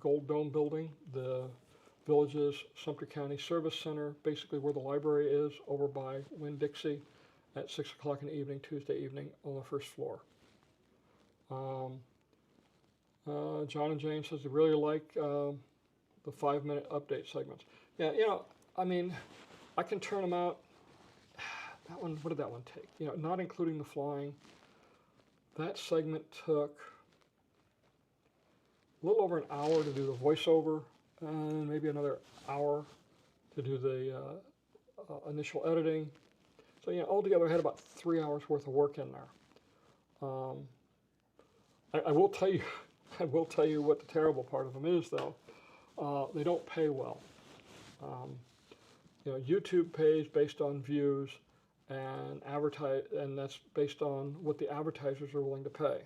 Gold Dome building, the Villages Sumter County Service Center, basically where the library is, over by Winn-Dixie, at 6 o'clock in the evening, Tuesday evening, on the first floor. John and Jane says they really like the 5-minute update segments. Yeah, I can turn them out. That one, what did that one take? Not including the flying. That segment took a little over an hour to do the voiceover, and maybe another hour to do the initial editing. So, altogether I had about 3 hours worth of work in there. I will tell you, I will tell you what the terrible part of them is, though. They don't pay well. YouTube pays based on views, and that's based on what the advertisers are willing to pay.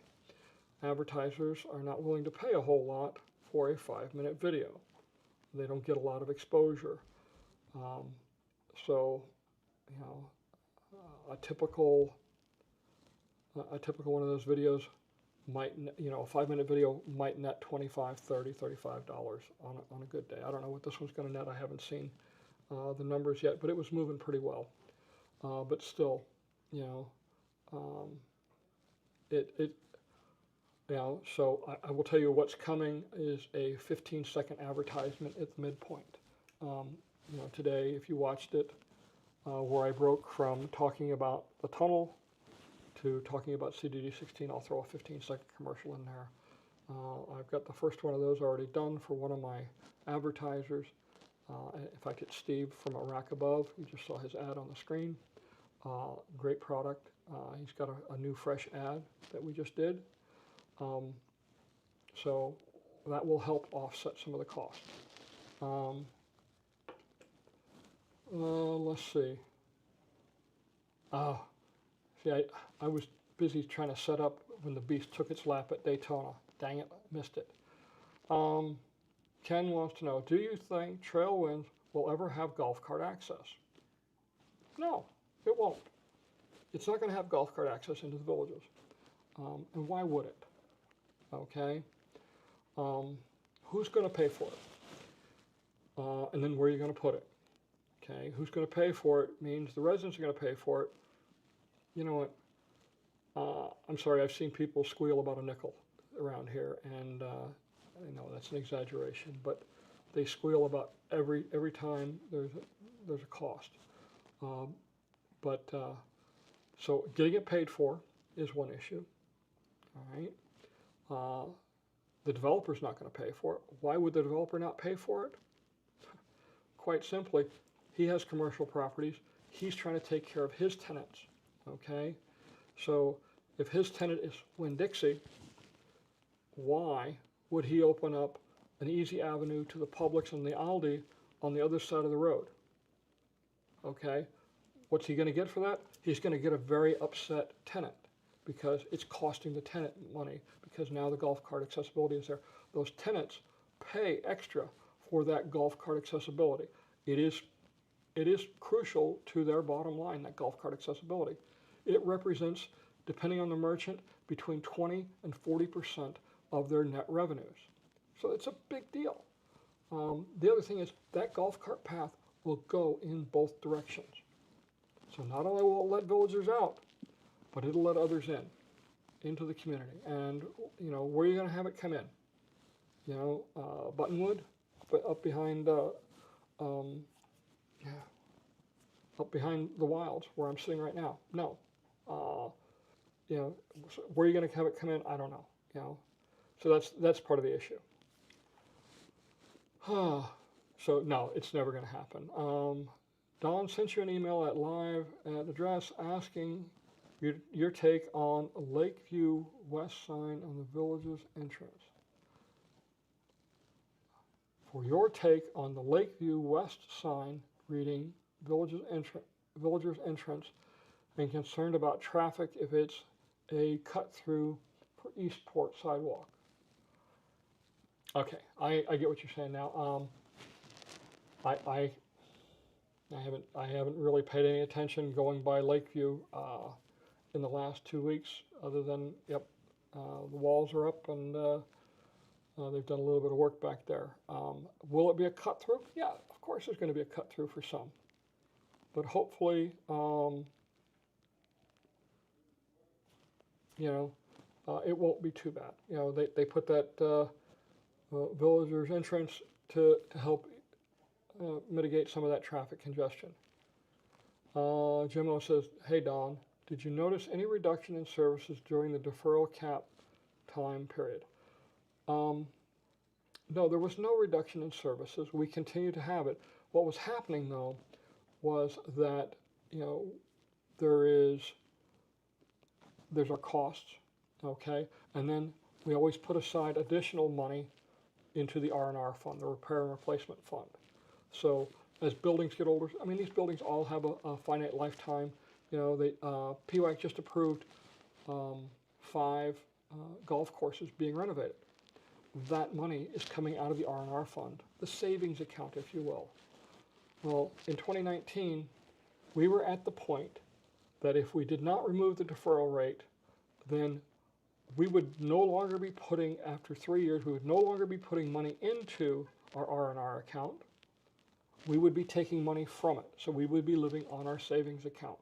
Advertisers are not willing to pay a whole lot for a 5-minute video. They don't get a lot of exposure. So, a typical one of those videos might, a 5-minute video might net $25, $30, $35 on a good day. I don't know what this one's going to net. I haven't seen the numbers yet, but it was moving pretty well. But still, so I will tell you what's coming is a 15-second advertisement at the midpoint. Today, if you watched it, where I broke from talking about the tunnel to talking about CDD16, I'll throw a 15-second commercial in there. I've got the first one of those already done for one of my advertisers. In fact, it's Steve from A Rack Above. You just saw his ad on the screen. Great product. He's got a new fresh ad that we just did. So that will help offset some of the cost. Let's see. See, I was busy trying to set up when the beast took its lap at Daytona. Dang it, missed it. Ken wants to know, do you think Trailwinds will ever have golf cart access? No, it won't. It's not going to have golf cart access into the villages. And why would it? Okay. Who's going to pay for it? And then where are you going to put it? Okay. Who's going to pay for it means the residents are going to pay for it. You know what? I'm sorry, I've seen people squeal about a nickel around here, and I know that's an exaggeration, but they squeal about every time there's a cost. So getting it paid for is one issue. All right. The developer's not going to pay for it. Why would the developer not pay for it? Quite simply, he has commercial properties. He's trying to take care of his tenants. Okay. So if his tenant is Winn-Dixie, why would he open up an easy avenue to the Publix and the Aldi on the other side of the road? Okay. What's he going to get for that? He's going to get a very upset tenant because it's costing the tenant money because now the golf cart accessibility is there. Those tenants pay extra for that golf cart accessibility. It is crucial to their bottom line, that golf cart accessibility. It represents, depending on the merchant, between 20 and 40% of their net revenues. So it's a big deal. The other thing is that golf cart path will go in both directions. So not only will it let villagers out, but it'll let others into the community. And, where are you going to have it come in? Buttonwood, up behind, up behind the wilds where I'm sitting right now. No. Where are you going to have it come in? I don't know. So that's part of the issue. So no, it's never going to happen. Don sent you an email at live at address asking your take on Lakeview West sign on the village's entrance. For your take on the Lakeview West sign reading village's entrance and concerned about traffic if it's a cut-through for Eastport sidewalk. Okay, I get what you're saying now. I haven't really paid any attention going by Lakeview in the last 2 weeks, other than the walls are up and they've done a little bit of work back there. Will it be a cut through? Yeah, of course there's going to be a cut through for some, but hopefully it won't be too bad. They put that villager's entrance to help mitigate some of that traffic congestion. Jimmo says, hey Don, did you notice any reduction in services during the deferral cap time period? No, there was no reduction in services. We continue to have it. What was happening though was that, there's our costs, okay, and then we always put aside additional money into the R&R fund, the repair and replacement fund. So as buildings get older, I mean, these buildings all have a finite lifetime. PWAC just approved 5 golf courses being renovated. That money is coming out of the R&R fund, the savings account, if you will. Well, in 2019, we were at the point that if we did not remove the deferral rate, then we would no longer be putting, after 3 years, we would no longer be putting money into our R&R account. We would be taking money from it. So we would be living on our savings account.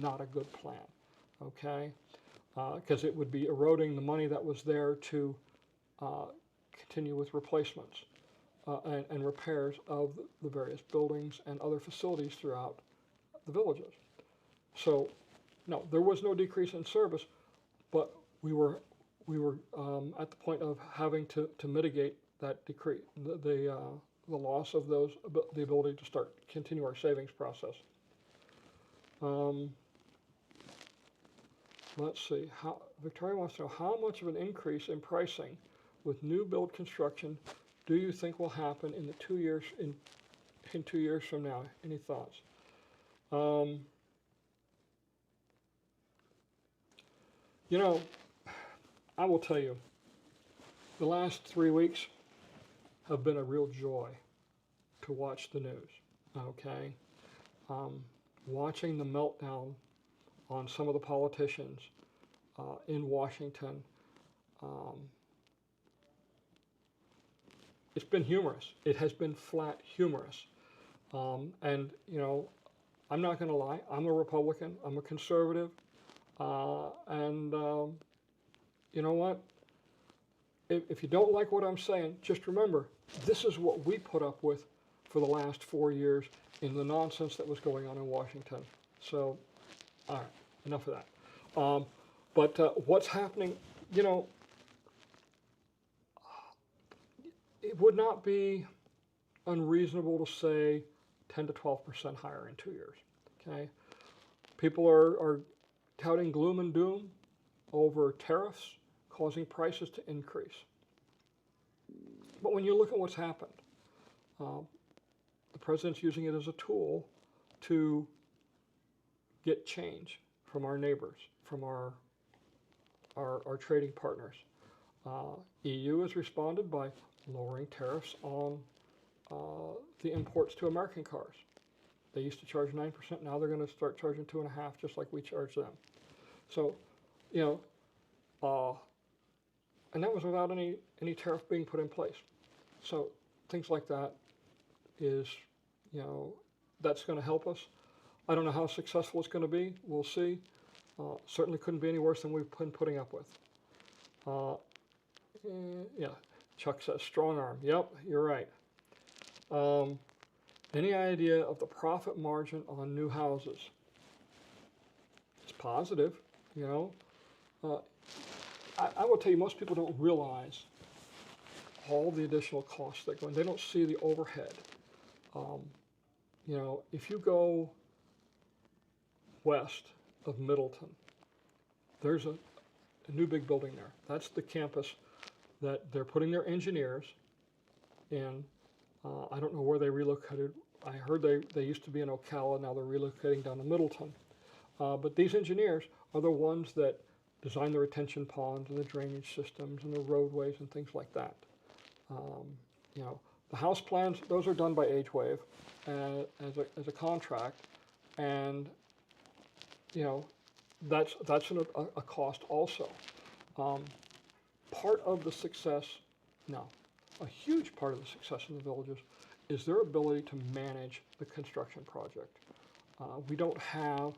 Not a good plan, okay? Because it would be eroding the money that was there to continue with replacements and repairs of the various buildings and other facilities throughout the villages. So, no, there was no decrease in service, but we were at the point of having to mitigate that decrease, the loss of the ability to continue our savings process. Let's see. Victoria wants to know, how much of an increase in pricing with new build construction do you think will happen in 2 years in 2 years from now? Any thoughts? I will tell you, the last 3 weeks have been a real joy to watch the news, okay? Watching the meltdown on some of the politicians in Washington, it's been humorous. It has been flat humorous. And, I'm not going to lie, I'm a Republican, I'm a conservative, and you know what? If you don't like what I'm saying, just remember, this is what we put up with for the last 4 years in the nonsense that was going on in Washington. So, all right, enough of that. But what's happening, it would not be unreasonable to say 10 to 12% higher in 2 years, okay? People are touting gloom and doom over tariffs causing prices to increase. But when you look at what's happened, the president's using it as a tool to get change from our neighbors, from our trading partners. EU has responded by lowering tariffs on the imports to American cars. They used to charge 9%, now they're going to start charging 2.5%, just like we charge them. So, and that was without any tariff being put in place. So things like that is, that's going to help us. I don't know how successful it's going to be. We'll see. Certainly couldn't be any worse than we've been putting up with. Yeah, Chuck says strong arm. Yep, you're right. Any idea of the profit margin on new houses? It's positive, I will tell you, most people don't realize all the additional costs that go in. They don't see the overhead. If you go west of Middleton, there's a new big building there. That's the campus that they're putting their engineers in. I don't know where they relocated. I heard they used to be in Ocala, now they're relocating down to Middleton. But these engineers are the ones that design the retention ponds and the drainage systems and the roadways and things like that. The house plans, those are done by AgeWave as a contract, and that's a cost also. Part of the success, a huge part of the success of the villages is their ability to manage the construction project. We don't have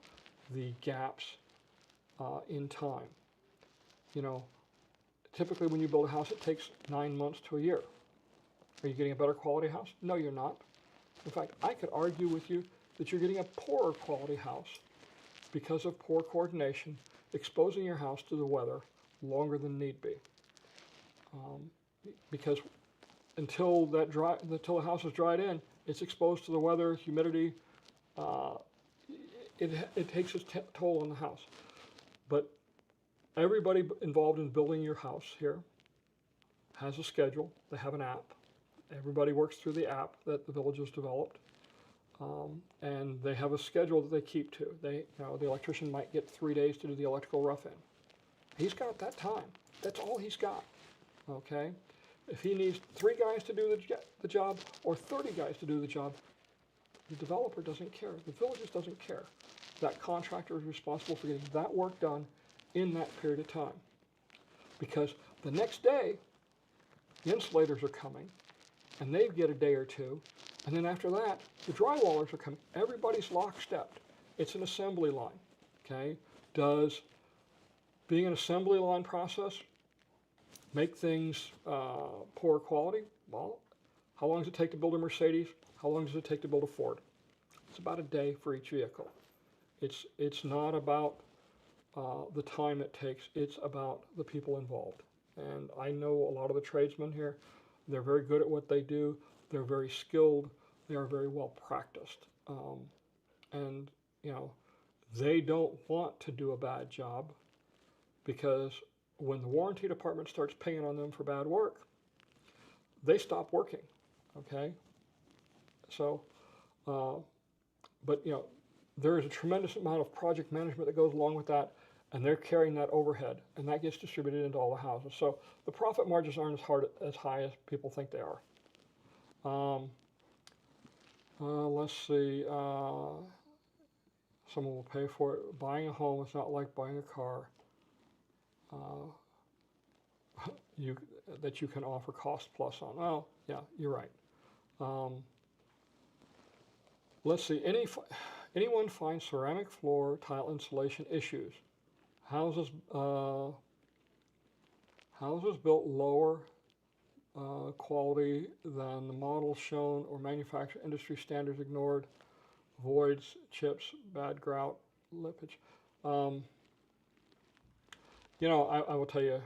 the gaps in time. Typically when you build a house, it takes 9 months to a year. Are you getting a better quality house? No, you're not. In fact, I could argue with you that you're getting a poorer quality house because of poor coordination, exposing your house to the weather longer than need be. Because until the house is dried in, it's exposed to the weather, humidity. It takes its toll on the house. But everybody involved in building your house here has a schedule. They have an app. Everybody works through the app that the village has developed. And they have a schedule that they keep to. The electrician might get 3 days to do the electrical rough-in. He's got that time. That's all he's got, okay? If he needs 3 guys to do the job or 30 guys to do the job, the developer doesn't care. The village doesn't care. That contractor is responsible for getting that work done in that period of time. Because the next day, the insulators are coming, and they get a day or two, and then after that, the drywallers are coming. Everybody's lockstep. It's an assembly line, okay? Does being an assembly line process make things poor quality? Well, how long does it take to build a Mercedes? How long does it take to build a Ford? It's about a day for each vehicle. It's not about the time it takes. It's about the people involved. And I know a lot of the tradesmen here. They're very good at what they do. They're very skilled. They are very well practiced. And, they don't want to do a bad job, because when the warranty department starts paying on them for bad work, they stop working, okay? So, but, there is a tremendous amount of project management that goes along with that, and they're carrying that overhead, and that gets distributed into all the houses. So the profit margins aren't as high as people think they are. Let's see. Someone will pay for it. Buying a home is not like buying a car. That you can offer cost plus on. Well, yeah, you're right. Let's see. Anyone find ceramic floor tile insulation issues? Houses built lower quality than the models shown, or manufacturer industry standards ignored, voids, chips, bad grout, lippage. I will tell you,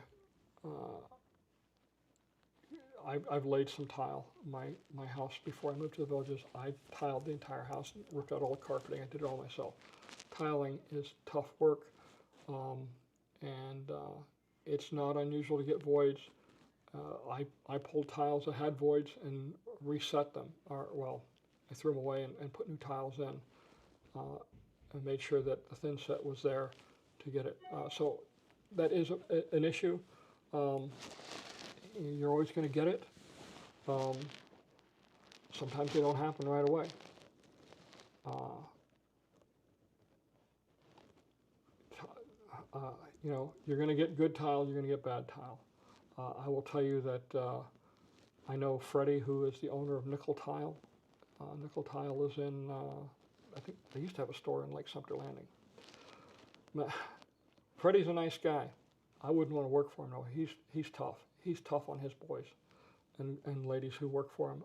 I've laid some tile. My house, before I moved to the villages, I tiled the entire house and ripped out all the carpeting. I did it all myself. Tiling is tough work, and it's not unusual to get voids. I pulled tiles that had voids and reset them, I threw them away and put new tiles in, and made sure that the thin set was there to get it. So that is an issue. You're always going to get it. Sometimes they don't happen right away. You're going to get good tile, you're going to get bad tile. I will tell you that I know Freddie, who is the owner of Nickel Tile. Nickel Tile is in, I think they used to have a store in Lake Sumter Landing. Freddie's a nice guy. I wouldn't want to work for him, no. He's tough. He's tough on his boys and ladies who work for him.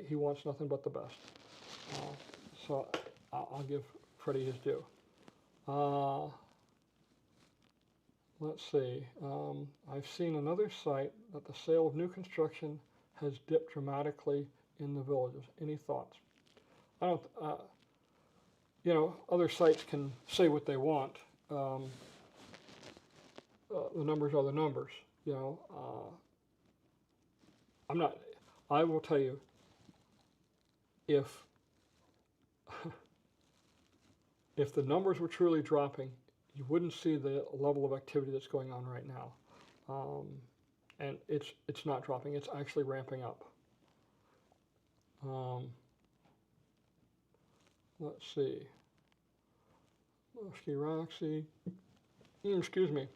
He wants nothing but the best. So I'll give Freddie his due. Let's see. I've seen another site that the sale of new construction has dipped dramatically in the villages. Any thoughts? I don't. Other sites can say what they want. The numbers are the numbers. I'm not. I will tell you, if the numbers were truly dropping, you wouldn't see the level of activity that's going on right now. And it's not dropping, it's actually ramping up. Let's see. Roxy. Excuse me.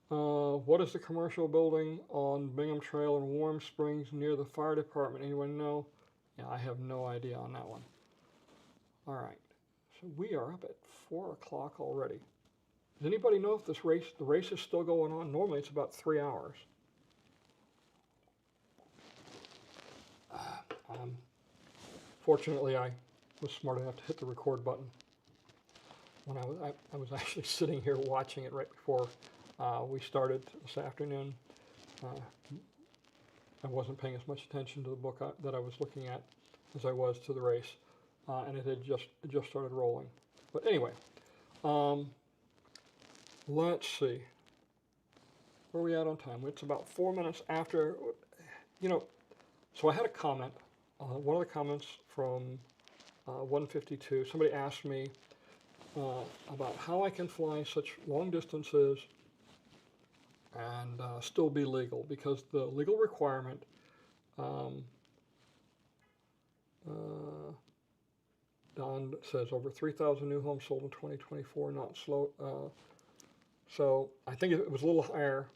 What is the commercial building on Bingham Trail in Warm Springs near the fire department? Anyone know? Yeah, I have no idea on that one. All right. So we are up at 4 o'clock already. Does anybody know if the race is still going on? Normally it's about 3 hours. Fortunately, I was smart enough to hit the record button when I was actually sitting here watching it right before we started this afternoon. I wasn't paying as much attention to the book that I was looking at. as I was to the race, and it had just started rolling. But anyway, let's see. Where are we at on time? It's about 4 minutes after, so I had a comment, one of the comments from 152, somebody asked me about how I can fly such long distances and still be legal, because the legal requirement, Don says over 3,000 new homes sold in 2024, not slow. So I think it was a little higher.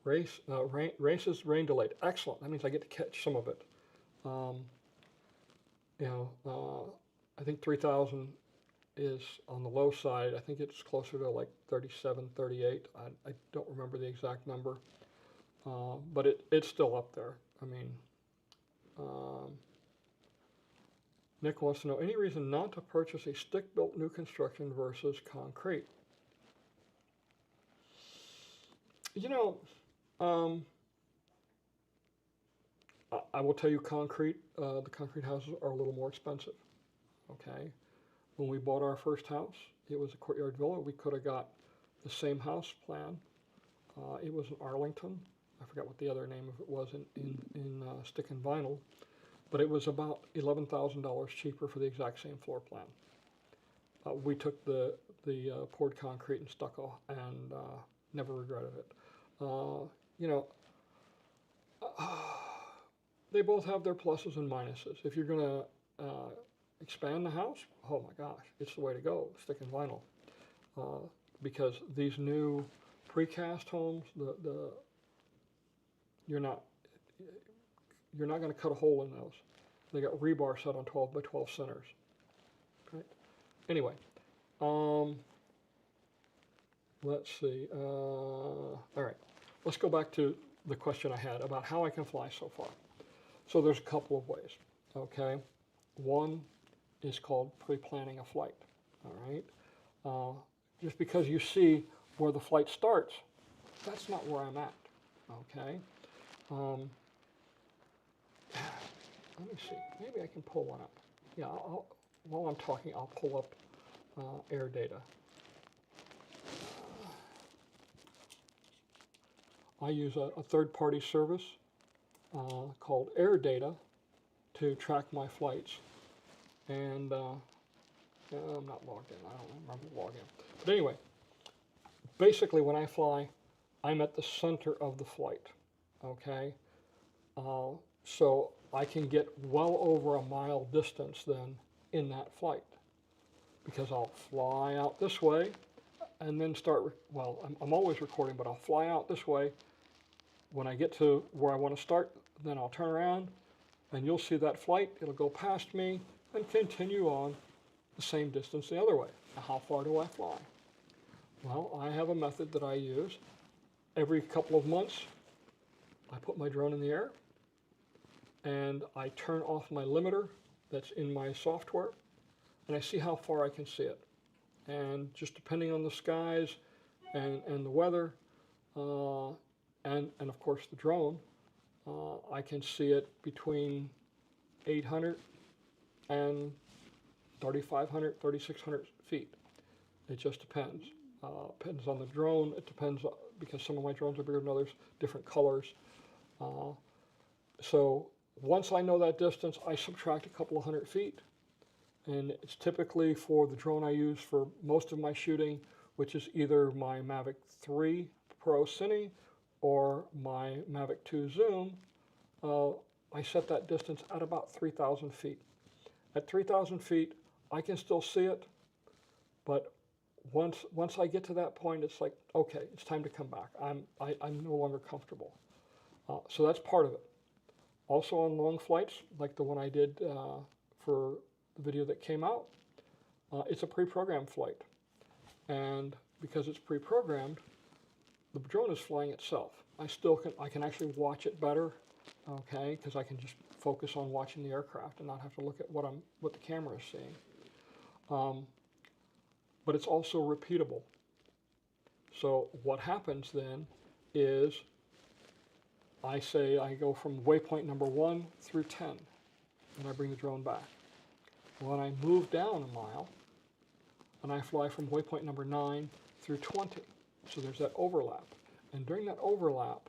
Races rain delayed. Excellent. That means I get to catch some of it. I think 3,000 is on the low side. I think it's closer to like 37, 38. I don't remember the exact number, but it's still up there. I mean, Nick wants to know, any reason not to purchase a stick-built new construction versus concrete? I will tell you the concrete houses are a little more expensive, okay? When we bought our first house, it was a courtyard villa. We could have got the same house plan. It was in Arlington. I forgot what the other name of it was in stick and vinyl, but it was about $11,000 cheaper for the exact same floor plan. We took the poured concrete and stucco and never regretted it. They both have their pluses and minuses. If you're going to expand the house, oh my gosh, it's the way to go, stick and vinyl. Because these new precast homes, you're not going to cut a hole in those. They got rebar set on 12 by 12 centers. Right? Anyway, let's see. All right, let's go back to the question I had about how I can fly so far. So there's a couple of ways, okay? One is called pre-planning a flight, all right? Just because you see where the flight starts, that's not where I'm at, okay? Let me see, maybe I can pull one up. Yeah, while I'm talking, I'll pull up air data. I use a third-party service called Air Data to track my flights, and I'm not logged in. I don't remember logging. But anyway, basically when I fly, I'm at the center of the flight, okay? So I can get well over a mile distance then in that flight, because I'll fly out this way and then I'm always recording, but I'll fly out this way. When I get to where I want to start, then I'll turn around and you'll see that flight. It'll go past me and continue on the same distance the other way. Now, how far do I fly? Well, I have a method that I use. Every couple of months, I put my drone in the air and I turn off my limiter that's in my software, and I see how far I can see it. And just depending on the skies and the weather, and of course the drone, I can see it between 800 and 3,500, 3,600 feet. It just depends. Depends on the drone. It depends, because some of my drones are bigger than others, different colors. So once I know that distance, I subtract a couple of 100 feet. And it's typically for the drone I use for most of my shooting, which is either my Mavic 3 Pro Cine or my Mavic 2 Zoom. I set that distance at about 3,000 feet. At 3,000 feet, I can still see it, but once I get to that point, it's like, okay, it's time to come back. I'm no longer comfortable. So that's part of it. Also on long flights, like the one I did for the video that came out, it's a pre-programmed flight. And because it's pre-programmed, the drone is flying itself. I can actually watch it better, okay, because I can just focus on watching the aircraft and not have to look at what the camera is seeing. But it's also repeatable. So what happens then is I go from waypoint number 1 through 10. and I bring the drone back. When I move down a mile, and I fly from waypoint number 9 through 20. So there's that overlap. And during that overlap,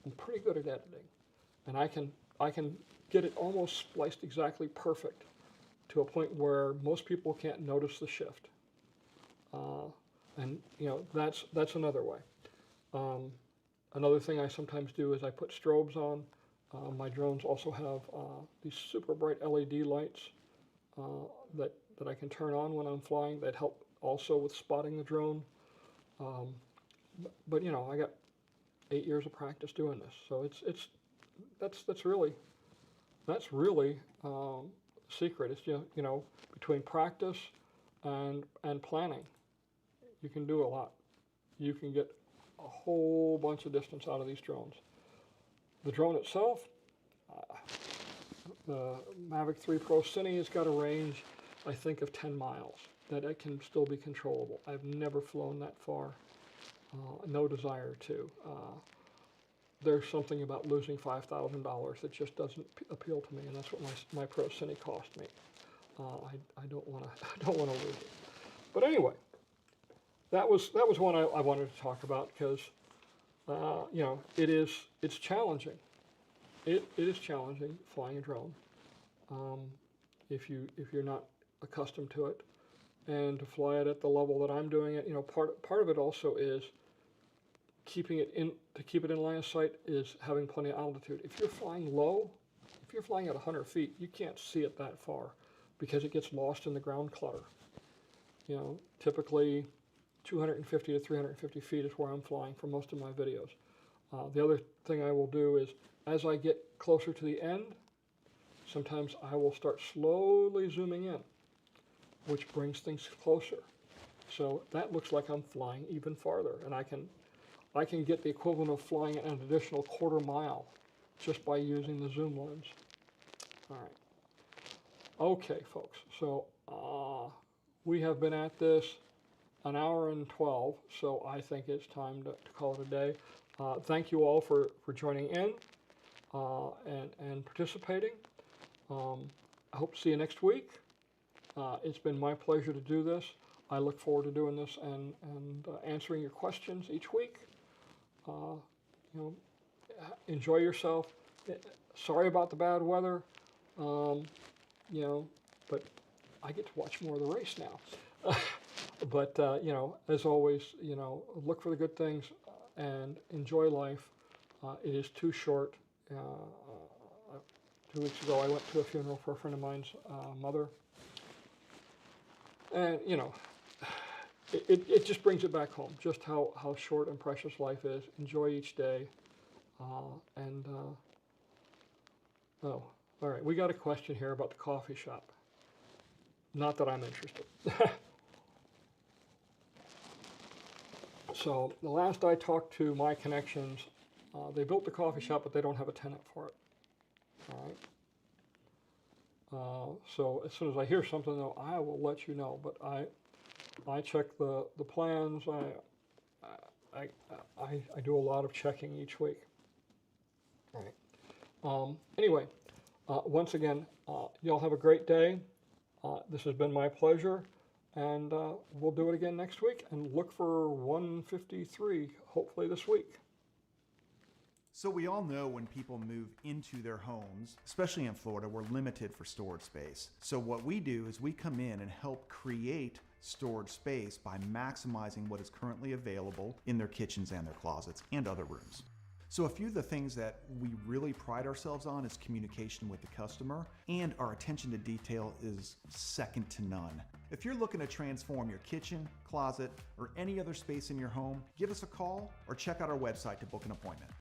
I'm pretty good at editing. And I can get it almost spliced exactly perfect to a point where most people can't notice the shift. And you know, that's another way. Another thing I sometimes do is I put strobes on. My drones also have these super bright LED lights that I can turn on when I'm flying that help also with spotting the drone. But you know, I got 8 years of practice doing this, so that's really secret. It's you know, between practice and planning, you can do a lot. You can get a whole bunch of distance out of these drones. The drone itself, the Mavic 3 Pro Cine has got a range, I think, of 10 miles, that it can still be controllable. I've never flown that far, no desire to. There's something about losing $5,000 that just doesn't appeal to me, and that's what my Pro Cine cost me. I don't want to lose it. But anyway, that was one I wanted to talk about because you know, it's challenging. It is challenging flying a drone if you're not accustomed to it, and to fly it at the level that I'm doing it. You know, part of it also is to keep it in line of sight is having plenty of altitude. If you're flying low, if you're flying at 100 feet, you can't see it that far because it gets lost in the ground clutter. You know, typically 250 to 350 feet is where I'm flying for most of my videos. The other thing I will do is, as I get closer to the end, sometimes I will start slowly zooming in, which brings things closer. So that looks like I'm flying even farther, and I can get the equivalent of flying an additional quarter mile just by using the zoom lens. All right. Okay, folks. So we have been at this an hour and 12, so I think it's time to call it a day. Thank you all for joining in and participating. I hope to see you next week. It's been my pleasure to do this. I look forward to doing this and answering your questions each week. You know, enjoy yourself. Sorry about the bad weather, you know, but I get to watch more of the race now. But you know, as always, you know, look for the good things and enjoy life. It is too short. 2 weeks ago, I went to a funeral for a friend of mine's mother, and you know, it just brings it back home, just how short and precious life is. Enjoy each day. Oh, all right, we got a question here about the coffee shop. Not that I'm interested. So the last I talked to my connections, they built the coffee shop, but they don't have a tenant for it. All right. So as soon as I hear something, though, I will let you know. But I check the plans. I do a lot of checking each week. All right. Anyway, once again, y'all have a great day. This has been my pleasure, and we'll do it again next week. And look for 153, hopefully this week. So we all know when people move into their homes, especially in Florida, we're limited for storage space. So what we do is we come in and help create storage space by maximizing what is currently available in their kitchens and their closets and other rooms. So a few of the things that we really pride ourselves on is communication with the customer, and our attention to detail is second to none. If you're looking to transform your kitchen, closet, or any other space in your home, give us a call or check out our website to book an appointment.